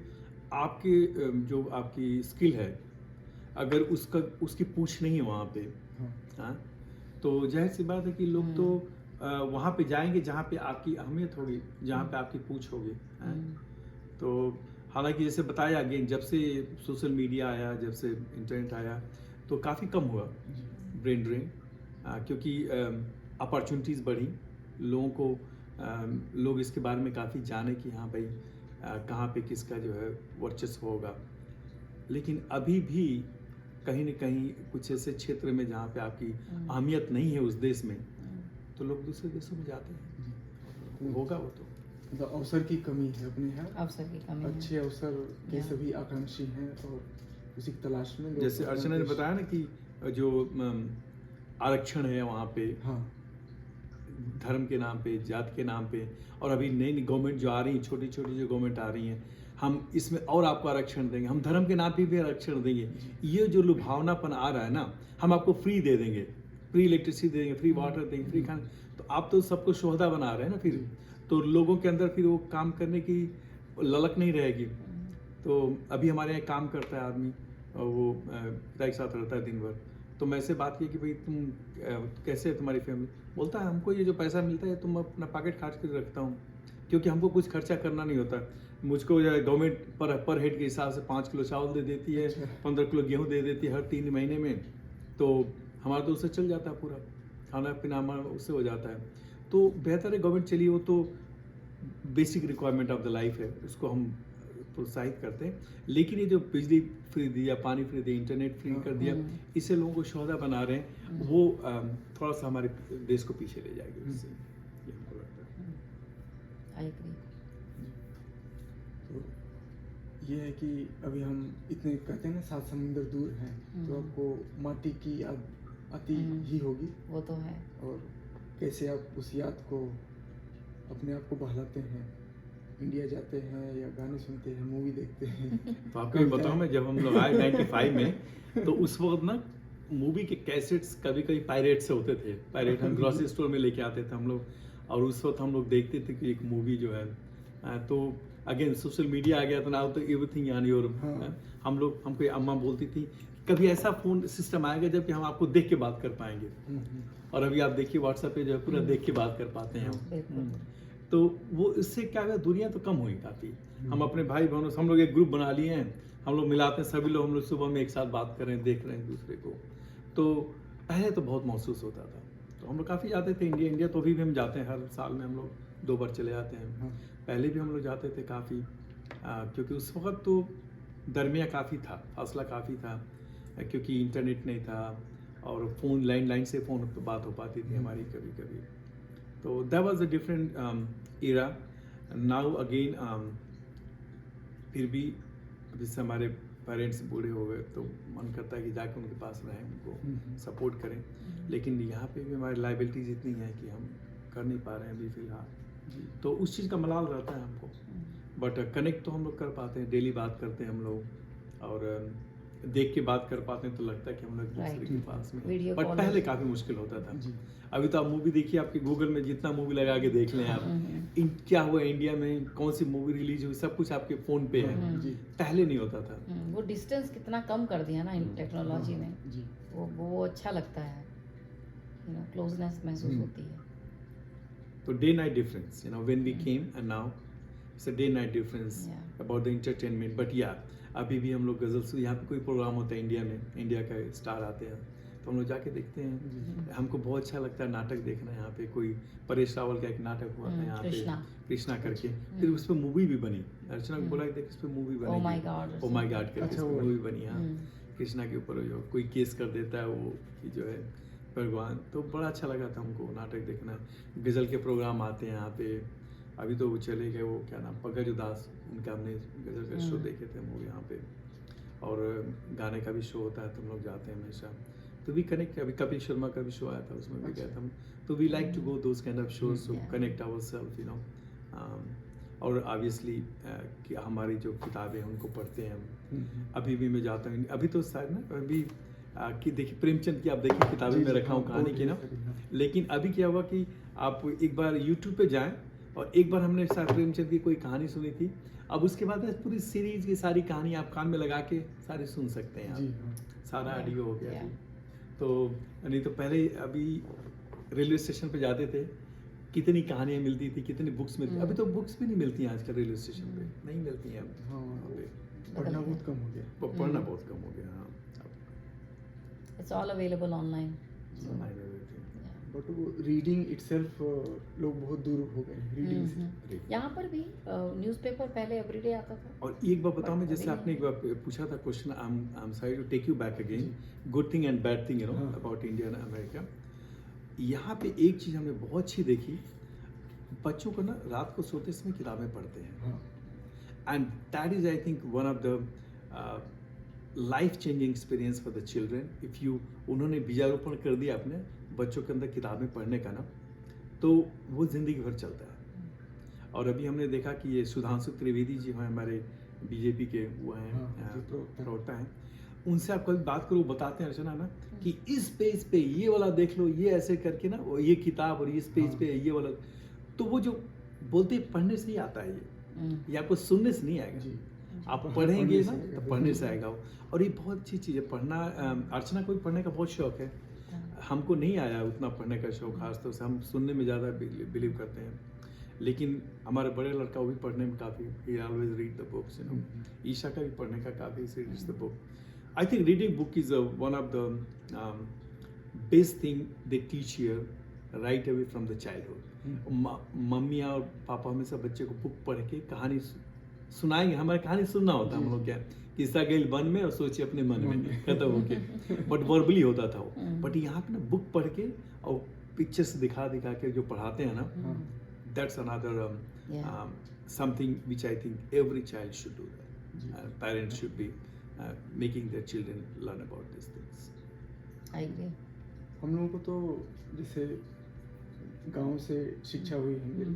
जो आपकी स्किल है, अगर उसकी पूछ नहीं है वहाँ पे, हाँ, तो जाहिर सी बात है कि लोग तो वहाँ पे जाएंगे जहाँ पे आपकी अहमियत होगी, जहाँ पे आपकी पूछ होगी। तो हालांकि जैसे बताया अगेन, जब से सोशल मीडिया आया, जब से इंटरनेट आया, तो काफ़ी कम हुआ ब्रेन ड्रेन, क्योंकि अपॉर्चुनिटीज़ बढ़ी, लोगों को लोग इसके बारे में काफ़ी जाने कि हाँ भाई कहाँ पे किसका जो है वर्चस्व होगा। लेकिन अभी भी कहीं न कहीं कुछ ऐसे क्षेत्र में जहाँ पे आपकी अहमियत नहीं है उस देश में, तो लोग दूसरे देशों में जाते हैं। होगा वो तो, मतलब अवसर की कमी है अपने यहाँ, अवसर की कमी है। अच्छे अवसर के या। सभी आकांक्षी हैं और उसी की तलाश में लोग जैसे अपना अर्चना ने देश- बताया ना कि जो आरक्षण है वहाँ पे, हाँ धर्म के नाम पे, जात के नाम पे, और अभी नई नई गवर्नमेंट जो आ रही है, छोटी छोटी जो गवर्नमेंट आ रही हैं, हम इसमें और आपको आरक्षण देंगे, हम धर्म के नाम पे भी आरक्षण देंगे। ये जो लुभावनापन आ रहा है ना, हम आपको फ्री दे देंगे, फ्री इलेक्ट्रिसिटी देंगे, फ्री वाटर देंगे, फ्री खाना, तो आप तो सबको शोहदा बना रहे हैं ना फिर, तो लोगों के अंदर फिर वो काम करने की ललक नहीं रहेगी। तो अभी हमारे यहाँ काम करता है आदमी, और वो पिता के साथ रहता है दिन भर, तो मैं से बात की कि भाई तुम कैसे है, तुम्हारी फैमिली, बोलता है हमको ये जो पैसा मिलता है तुम अपना पॉकेट खर्च कर रखता हूँ, क्योंकि हमको कुछ खर्चा करना नहीं होता। मुझको जो है गवर्नमेंट पर हेड के हिसाब से 5 किलो चावल दे देती है, 15 किलो गेहूँ दे देती है हर 3 महीने में, तो हमारा तो उससे चल जाता है, पूरा खाना पीना हमारा उससे हो जाता है। तो बेहतर है गवर्नमेंट चलिए, वो तो basic requirement of the life है, उसको हम प्रोत्साहित करते हैं। लेकिन ये जो बिजली फ्री दिया, पानी फ्री दिया, इंटरनेट फ्री कर दिया, इससे लोगों को शोहदा बना रहे हैं, वो थोड़ा सा हमारे देश को पीछे ले जाएगी उससे, ये हमको लगता है। I agree. तो ये है कि अभी हम इतने कहते हैं ना 7 समुंदर दूर हैं, तो आपको माटी की याद आती ही होगी, वो तो है। और कैसे आप उस याद को अपने आप को बहलाते हैं, इंडिया जाते हैं या गाने सुनते हैं, मूवी देखते हैं। तो आपको भी बताऊं, मैं जब हम लोग आए 95 में, तो उस वक्त ना मूवी के कैसेट्स कभी कभी पायरेट से होते थे। पायरेट हम ग्रोसरी स्टोर में लेके आते थे हम लोग, और उस वक्त हम लोग देखते थे कि एक मूवी जो है तो अगेन सोशल मीडिया आ गया तो नाउ तो एवरीथिंग ऑन योर। हमको अम्मा बोलती थी कभी ऐसा फोन सिस्टम आएगा जब कि हम आपको देख के बात कर पाएंगे, और अभी आप देखिए व्हाट्सएप पे जो है पूरा देख के बात कर पाते हैं हम। बिल्कुल। तो वो इससे क्या हुआ, दुनिया तो कम हुई काफ़ी। हम अपने भाई बहनों से हम लोग एक ग्रुप बना लिए हैं, हम लोग मिलाते हैं सभी लोग, हम लोग सुबह में एक साथ बात कर रहे हैं, देख रहे हैं एक दूसरे को। तो पहले तो बहुत महसूस होता था, तो हम लोग काफ़ी जाते थे इंडिया। तो अभी भी हम जाते हैं, हर साल में हम लोग 2 बार चले जाते हैं। पहले भी हम लोग जाते थे काफ़ी, क्योंकि उस वक्त तो दरमिया काफ़ी था, फासला काफ़ी था, क्योंकि इंटरनेट नहीं था और फ़ोन लैंडलाइन से फ़ोन पर बात हो पाती थी हमारी कभी कभी। तो that was a different era. Now again फिर भी जिससे हमारे पेरेंट्स बूढ़े हो गए तो मन करता है कि जाके उनके पास रहें, उनको सपोर्ट करें, लेकिन यहाँ पे भी हमारी लाइबिलिटीज इतनी है कि हम कर नहीं पा रहे हैं अभी फिलहाल। तो उस चीज़ का मलाल रहता है हमको, बट कनेक्ट तो हम लोग कर पाते हैं, डेली बात करते हैं हम लोग, और देख के बात कर पाते हैं तो लगता है कि हम लोग एक दूसरे के पास में। वीडियो बट कॉल पहले काफ़ी मुश्किल होता था। अभी तो आप मूवी देखिए, आपके गूगल में जितना मूवी लगा के देख लें आप, क्या हुआ इंडिया में, कौन सी मूवी रिलीज हुई, सब कुछ आपके फ़ोन पे है। पहले नहीं होता था। वो डिस्टेंस कितना कम कर दिया ना इन टेक्नोलॉजी ने, वो अच्छा लगता है, क्लोजनेस महसूस होती है। तो day night difference, when we came and now it's a day night difference about the entertainment. But yeah अभी भी हम लोग गजल, यहाँ पे कोई प्रोग्राम होता है इंडिया में, इंडिया का स्टार आते हैं तो हम लोग जाके देखते हैं। हमको बहुत अच्छा लगता है नाटक देखना। यहाँ पे कोई परेश रावल का एक नाटक हुआ था यहाँ पे, कृष्णा करके, फिर उस पर मूवी भी बनी। अर्चना को बोला देख इस पर मूवी बनी, ओ माय गॉड करके मूवी बनी। हाँ, कृष्णा के ऊपर जो कोई केस कर देता है वो कि जो है भगवान, तो बड़ा अच्छा लगा था हमको नाटक देखना। गज़ल के प्रोग्राम आते हैं यहाँ पे, अभी तो वो चले गए, वो क्या नाम, पंकज उदास, उनका हमने गज़ल का शो देखे थे हम लोग यहाँ पे, और गाने का भी शो होता है तो हम लोग जाते हैं हमेशा। तो वी कनेक्ट, अभी कपिल शर्मा का भी शो आया था, उसमें भी गया था हम। तो we like to go those kind of shows to connect ourselves, और ऑब्वियसली कि हमारी जो किताबें हैं उनको पढ़ते हैं हम। अभी भी मैं जाता हूँ, अभी तो शायद ना अभी कि देखिए प्रेमचंद की आप देखिए किताबें में रखा हूँ कहानी की ना, लेकिन अभी क्या हुआ कि आप एक बार यूट्यूब पे जाएं, और एक बार हमने शायद प्रेमचंद की कोई कहानी सुनी थी, अब उसके बाद पूरी सीरीज की सारी कहानी आप कान में लगा के सारी सुन सकते हैं आप, सारा ऑडियो हो गया। तो नहीं तो पहले अभी रेलवे स्टेशन पे जाते थे, कितनी कहानियाँ मिलती थी, कितनी बुक्स मिलती, अभी तो बुक्स भी नहीं मिलती हैं आजकल रेलवे स्टेशन पे, नहीं मिलती हैं अब। पढ़ना बहुत कम हो गया, पढ़ना बहुत कम हो गया। हाँ, it's all available online. But वो रीडिंग इटसेल्फ लोग बहुत दूर हो गए रीडिंग से। यहाँ पर भी न्यूज़पेपर पहले एवरीडे आता था। और एक बार बताओ, मैं जैसे आपने एक बार पूछा था question, I am sorry to take you back again, good thing and bad thing about India and America. यहाँ पे एक चीज़ हमने बहुत अच्छी देखी, बच्चों को ना रात को सोते समय किताबें पढ़ते हैं, and that is I think one of the life changing experience for the children. If you, उन्होंने बीजारोपण कर दिया अपने बच्चों के अंदर किताबें पढ़ने का ना, तो वो ज़िंदगी भर चलता है। और अभी हमने देखा कि ये सुधांशु त्रिवेदी जी हैं, हमारे बीजेपी के वो हैं, प्रवक्ता हैं, उनसे आप कभी बात करो, वो बताते हैं अर्चना ना कि इस पेज पे ये वाला देख लो, ये ऐसे करके ना, वो ये किताब, और इस पेज पे ये वाला, तो वो जो बोलते पढ़ने से ही आता है ये आपको सुनने से नहीं आएगा, आप पढ़ेंगे ना तो पढ़ने से आएगा। और ये बहुत अच्छी चीज़ है पढ़ना। अर्चना को भी पढ़ने का बहुत शौक है, हमको नहीं आया उतना पढ़ने का शौक, खासतौर से हम सुनने में ज़्यादा बिलीव करते हैं, लेकिन हमारे बड़े लड़का वो भी पढ़ने में काफ़ी, he always read the books, Isha का भी पढ़ने का काफ़ी, reads the book. I think reading book is one of the best thing they teach here right away from the childhood. Mummy और पापा हमेशा बच्चे को बुक पढ़ के कहानी सुनाएंगे, हमारी कहानी सुनना होता है हम लोग, क्या किस्सा गई वन में और सोचे अपने मन में, खत्म हो के, बट वर्बली होता था वो। बट यहाँ पे ना बुक पढ़ के और पिक्चर्स दिखा दिखा के जो पढ़ाते हैं ना, that's another something which I think every child should do that. Parents should be making their children learn about this things. I agree. हम लोगों को तो जैसे गांव से शिक्षा हुई हमारी,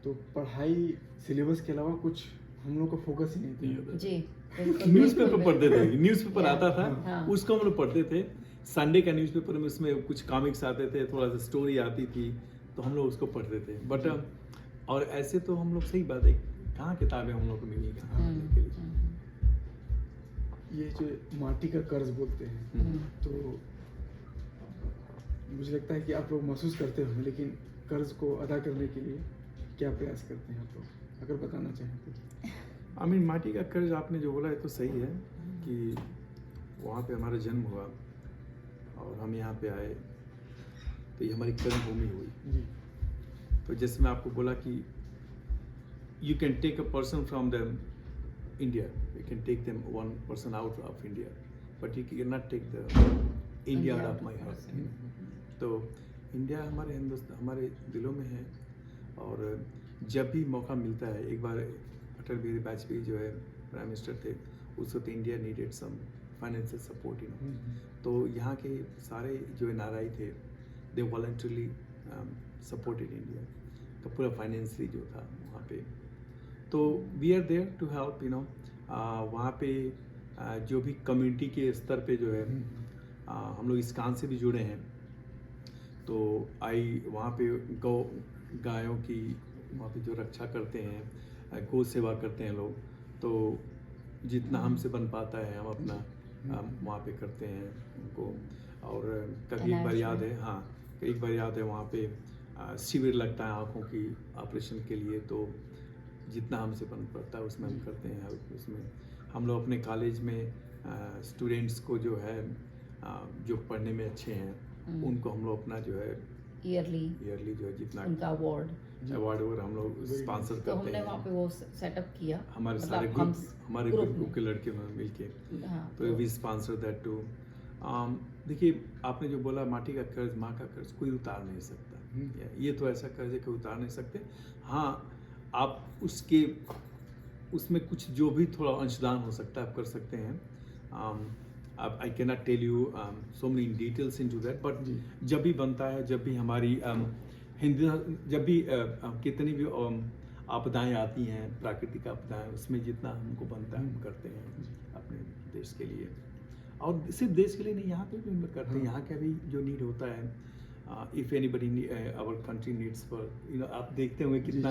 तो पढ़ाई सिलेबस के अलावा कुछ हम लोग का फोकस ही नहीं था। जी, न्यूज़पेपर पढ़ते थे, न्यूज़पेपर आता था, उसको हम लोग पढ़ते थे संडे का न्यूज़पेपर में उसमें कुछ कॉमिक्स आते थे, थोड़ा सा स्टोरी आती थी, तो हम लोग उसको पढ़ते थे। बट और ऐसे तो हम लोग, सही बात है, कहाँ किताबें हम लोग को मिली कहाँ पढ़ने के लिए। ये जो माटी का कर्ज बोलते हैं, तो मुझे लगता है कि आप लोग महसूस करते होंगे, लेकिन कर्ज को अदा करने के लिए क्या प्रयास करते हैं आप लोग, अगर बताना चाहें तो। माटी का कर्ज आपने जो बोला है तो सही है कि वहाँ पे हमारा जन्म हुआ और हम यहाँ पे आए, तो ये हमारी कर्म भूमि हुई। जी तो जैसे मैं आपको बोला कि you can take a person from the India, you can take them one person out of India, but you can not take the India out of my heart. तो इंडिया हमारे हिंदुस्तान, हमारे दिलों में है। और जब भी मौका मिलता है, एक बार अटल बिहारी वाजपेयी जो है प्राइम मिनिस्टर थे, उस वक्त India needed some financial support, तो यहाँ के सारे जो एनआरआई थे, दे वॉलंटरली सपोर्टेड इंडिया, तो पूरा फाइनेंशियली जो था वहाँ पे। तो we are there to help, वहाँ पे जो भी कम्युनिटी के स्तर पे जो है, हम लोग इस काम से भी जुड़े हैं। तो वहाँ पे गायों की वहाँ पे जो रक्षा करते हैं, गौ सेवा करते हैं लोग, तो जितना हमसे बन पाता है हम अपना वहाँ पे करते हैं उनको। और कभी एक बार याद है, एक बार याद है वहाँ पे शिविर लगता है आँखों की ऑपरेशन के लिए, तो जितना हमसे बन पड़ता है उसमें हम करते हैं हेल्प। उसमें हम लोग अपने कॉलेज में स्टूडेंट्स को जो है जो पढ़ने में अच्छे हैं, उनको हम लोग अपना जो है ईयरली जो है जितना उनका अवार्ड और हम लोग स्पॉन्सर तो करते हमने हैं। वहाँ पे वो सेटअप किया, हमारे मतलब सारे हम हमारे ग्रुप ग्रुप में। के लड़के मिलके, हाँ, तो वी स्पॉन्सर दैट टू। देखिए, आपने जो बोला माटी का कर्ज, माँ का कर्ज कोई उतार नहीं सकता। ये तो ऐसा कर्ज है कि उतार नहीं सकते। हाँ, आप उसमें कुछ जो भी थोड़ा अंशदान हो सकता है आप कर सकते हैं। अब I can not tell you so many details into that, but जब भी बनता है, जब भी हमारी जब भी कितनी भी आपदाएं आती हैं, प्राकृतिक आपदाएं, उसमें जितना हमको बनता है हम करते हैं अपने देश के लिए। और सिर्फ देश के लिए नहीं, यहाँ पे भी हम करते हैं। यहाँ का भी जो नीड होता है, if anybody our country needs for, आप देखते होंगे कितना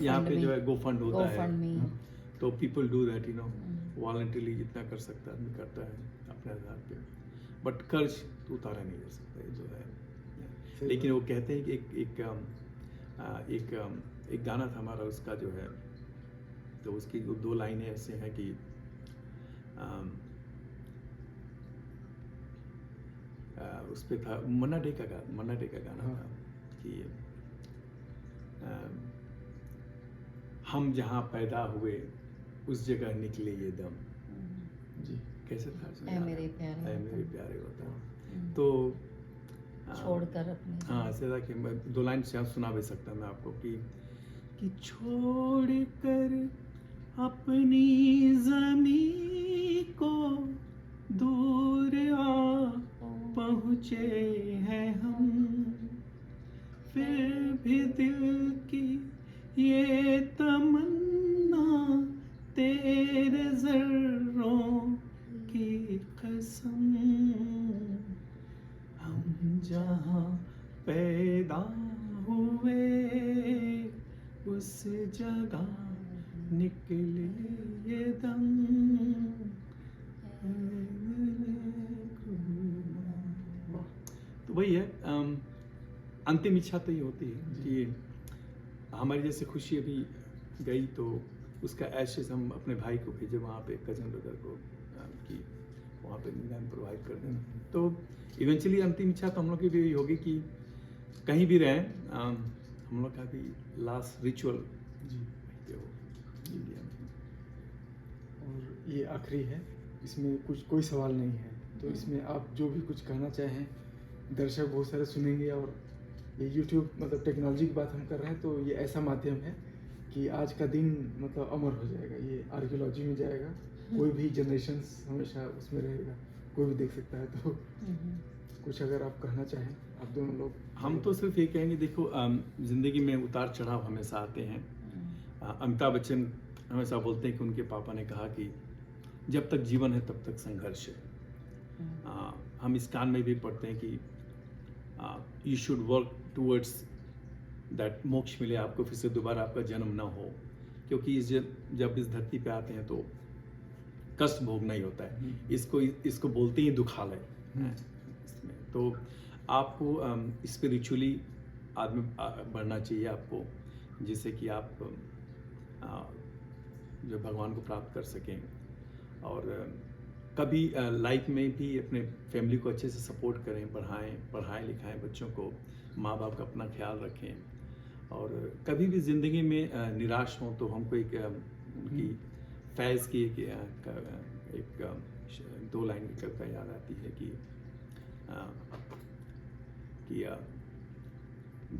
यहाँ पे जो है गो फंड होता है, तो पीपल डू दैट, वॉलंटरली जितना कर सकता है आदमी करता है अपने आधार पे। बट कर्ज तो उतारा नहीं जा सकता है जो है। लेकिन वो कहते हैं कि एक गाना था हमारा, उसका जो है, तो उसकी 2 लाइनें ऐसे हैं कि उस पे था, मन्ना डे का गाना था कि हम जहाँ पैदा हुए उस जगह निकले ये दम। जी कैसे था? ऐ मेरे प्यारे वतन। तो छोड़कर अपने, हाँ, ऐसे था कि मैं 2 लाइन से सुना भी सकता मैं आपको कि छोड़ कर अपनी ज़मीं को दूर आ पहुँचे हैं हम, फिर भी दिल की ये तमन्ना तेरे ज़र्रों की कसम, हम जहाँ पैदा हुए उस जगह निकले ये दम। तो वही है, अंतिम इच्छा तो ये होती है कि हमारी जैसे खुशी अभी गई, तो उसका एशेस हम अपने भाई को भेजे वहाँ पे, कजन ब्रदर को, कि वहाँ पे निदान प्रोवाइड कर देना। तो इवेंचुअली अंतिम इच्छा तो हम लोग की भी होगी कि कहीं भी रहें, हम लोग का भी लास्ट रिचुअल इंडिया में। और ये आखिरी है, इसमें कोई सवाल नहीं है, तो इसमें आप जो भी कुछ कहना चाहें, दर्शक बहुत सारे सुनेंगे। और ये यूट्यूब, मतलब टेक्नोलॉजी की बात हम कर रहे हैं, तो ये ऐसा माध्यम है कि आज का दिन मतलब अमर हो जाएगा, ये आर्कियोलॉजी में जाएगा, कोई भी जनरेशन्स हमेशा उसमें रहेगा, कोई भी देख सकता है। तो कुछ अगर आप कहना चाहें, आप दोनों लोग। हम तो सिर्फ ये कहेंगे, देखो, ज़िंदगी में उतार चढ़ाव हमेशा आते हैं। अमिताभ बच्चन हमेशा बोलते हैं कि उनके पापा ने कहा कि जब तक जीवन है तब तक संघर्ष है। हम इस कान में भी पढ़ते हैं कि you should work towards that मोक्ष मिले आपको, फिर से दोबारा आपका जन्म ना हो, क्योंकि जब इस धरती पे आते हैं तो कष्ट भोगना ही होता है। इसको बोलते ही दुखालय इसमें। तो आपको स्पिरिचुअली आदमी बढ़ना चाहिए आपको, जिससे कि आप जो भगवान को प्राप्त कर सकें। और कभी लाइफ में भी अपने फैमिली को अच्छे से सपोर्ट करें, पढ़ाएं लिखाएं बच्चों को, माँ बाप का अपना ख्याल रखें। और कभी भी ज़िंदगी में निराश हों तो हमको एक उनकी फैज़ की एक 2 लाइन की कविता याद आती है कि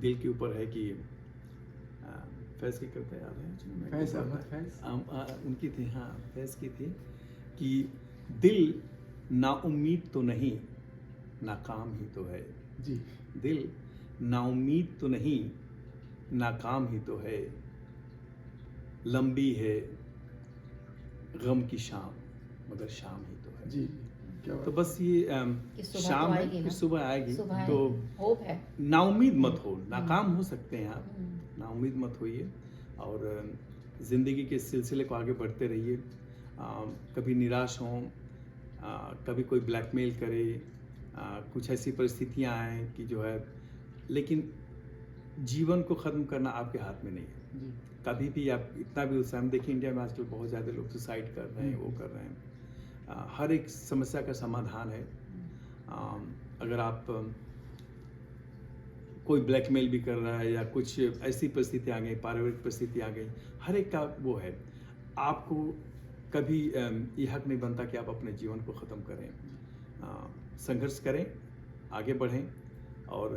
दिल के ऊपर है कि फैज़ की कविता याद है उनकी थी, हाँ फैज़ की थी कि दिल नाउम्मीद तो नहीं, नाकाम ही तो है जी। दिल नाउम्मीद तो नहीं, नाकाम ही तो है, लंबी है गम की शाम मगर शाम ही तो है। जी क्या तो बस ये कि सुबह शाम तो है, आएगी फिर ना। सुबह आएगी। सुबह तो होप है। नाउम्मीद मत हो, नाकाम हो सकते हैं आप, हम्म। नाउम्मीद मत होइए और ज़िंदगी के सिलसिले को आगे बढ़ते रहिए। कभी निराश हों, कभी कोई ब्लैकमेल करे, कुछ ऐसी परिस्थितियां आए कि जो है, लेकिन जीवन को ख़त्म करना आपके हाथ में नहीं है। जी। कभी भी आप इतना भी उत्साह में देखिए, इंडिया में आजकल बहुत ज़्यादा लोग सुसाइड कर रहे हैं, वो कर रहे हैं। हर एक समस्या का समाधान है। अगर आप कोई ब्लैकमेल भी कर रहा है या कुछ ऐसी परिस्थिति आ गई, पारिवारिक परिस्थिति आ गई, हर एक का वो है। आपको कभी ये हक नहीं बनता कि आप अपने जीवन को ख़त्म करें। संघर्ष करें, आगे बढ़ें और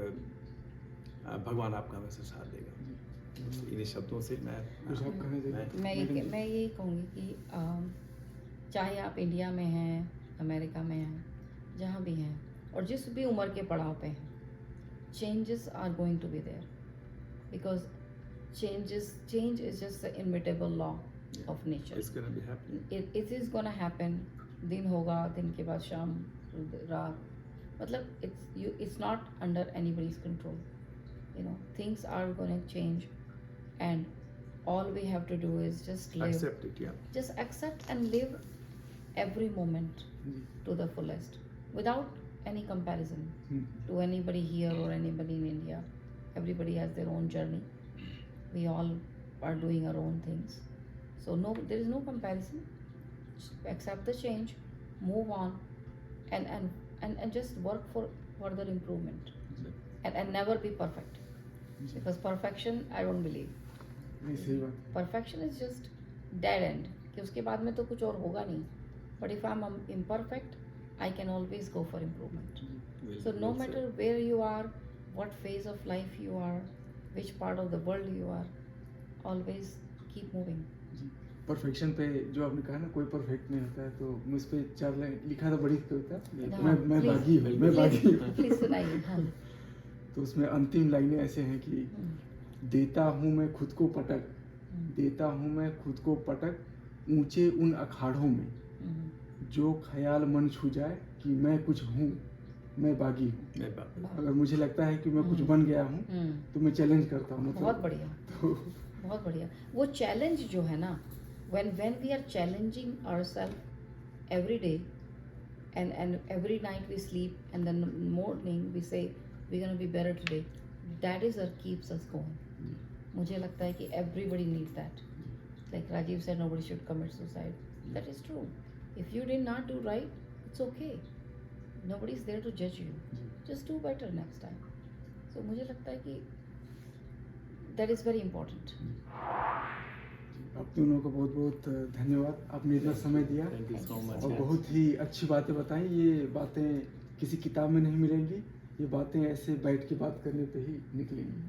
भगवान आपका हमेशा साथ देगा। इन्हीं शब्दों से कुछ आप कहना चाहिए? मैं यही कहूँगी कि चाहे आप इंडिया में हैं, अमेरिका में हैं, जहाँ भी हैं और जिस भी उम्र के पड़ाव पे हैं, changes are going to be there because change is just the immutable law of nature. It's gonna be happening. It is gonna happen. दिन होगा, दिन के बाद शाम, रात, मतलब it's not under anybody's control. You know, things are gonna change, and all we have to do is just live. Accept it, yeah. Just accept and live every moment to the fullest without any comparison to anybody here or anybody in India. Everybody has their own journey. We all are doing our own things. So there is no comparison. Just accept the change, move on, and just work for further improvement. And never be perfect. Because perfection, I don't believe. नहीं, सही बात। Perfection is just dead end. कि उसके बाद में तो कुछ और होगा नहीं. But if I'm imperfect, I can always go for improvement. So no matter where you are, what phase of life you are, which part of the world you are, always keep moving. Perfection पे जो आपने कहा ना, कोई perfect नहीं होता है, तो मैं उस पे 4 लाइन लिखा था, बड़ी कविता। हाँ, मैं बागी हूँ, मैं बागी हूँ। प्लीज सुनाइए। हाँ। तो उसमें अंतिम लाइनें ऐसे हैं कि देता हूँ मैं खुद को पटक, देता हूँ मैं खुद को पटक ऊंचे उन अखाड़ों में, जो ख्याल मन छू जाए कि मैं कुछ हूँ, मैं बागी हूँ। अगर मुझे लगता है कि मैं कुछ बन गया हूँ तो मैं चैलेंज करता हूँ। बहुत बढ़िया, बहुत बढ़िया। वो चैलेंज जो है ना, when we are challenging ourselves every day and every night we sleep and then morning we say we're going to be better today, that is what keeps us going. मुझे लगता है कि everybody needs that. Like Rajiv said, nobody should commit suicide. That is true. If you did not do right, it's okay. Nobody is there to judge you. Just do better next time. So मुझे लगता है कि that is very important. आप दोनों को बहुत बहुत धन्यवाद, आपने इतना समय दिया। Thank you so much. और बहुत ही अच्छी बातें बताई। ये बातें किसी किताब में नहीं मिलेंगी, ये बातें ऐसे बैठ के बात करने पे ही निकलेंगी।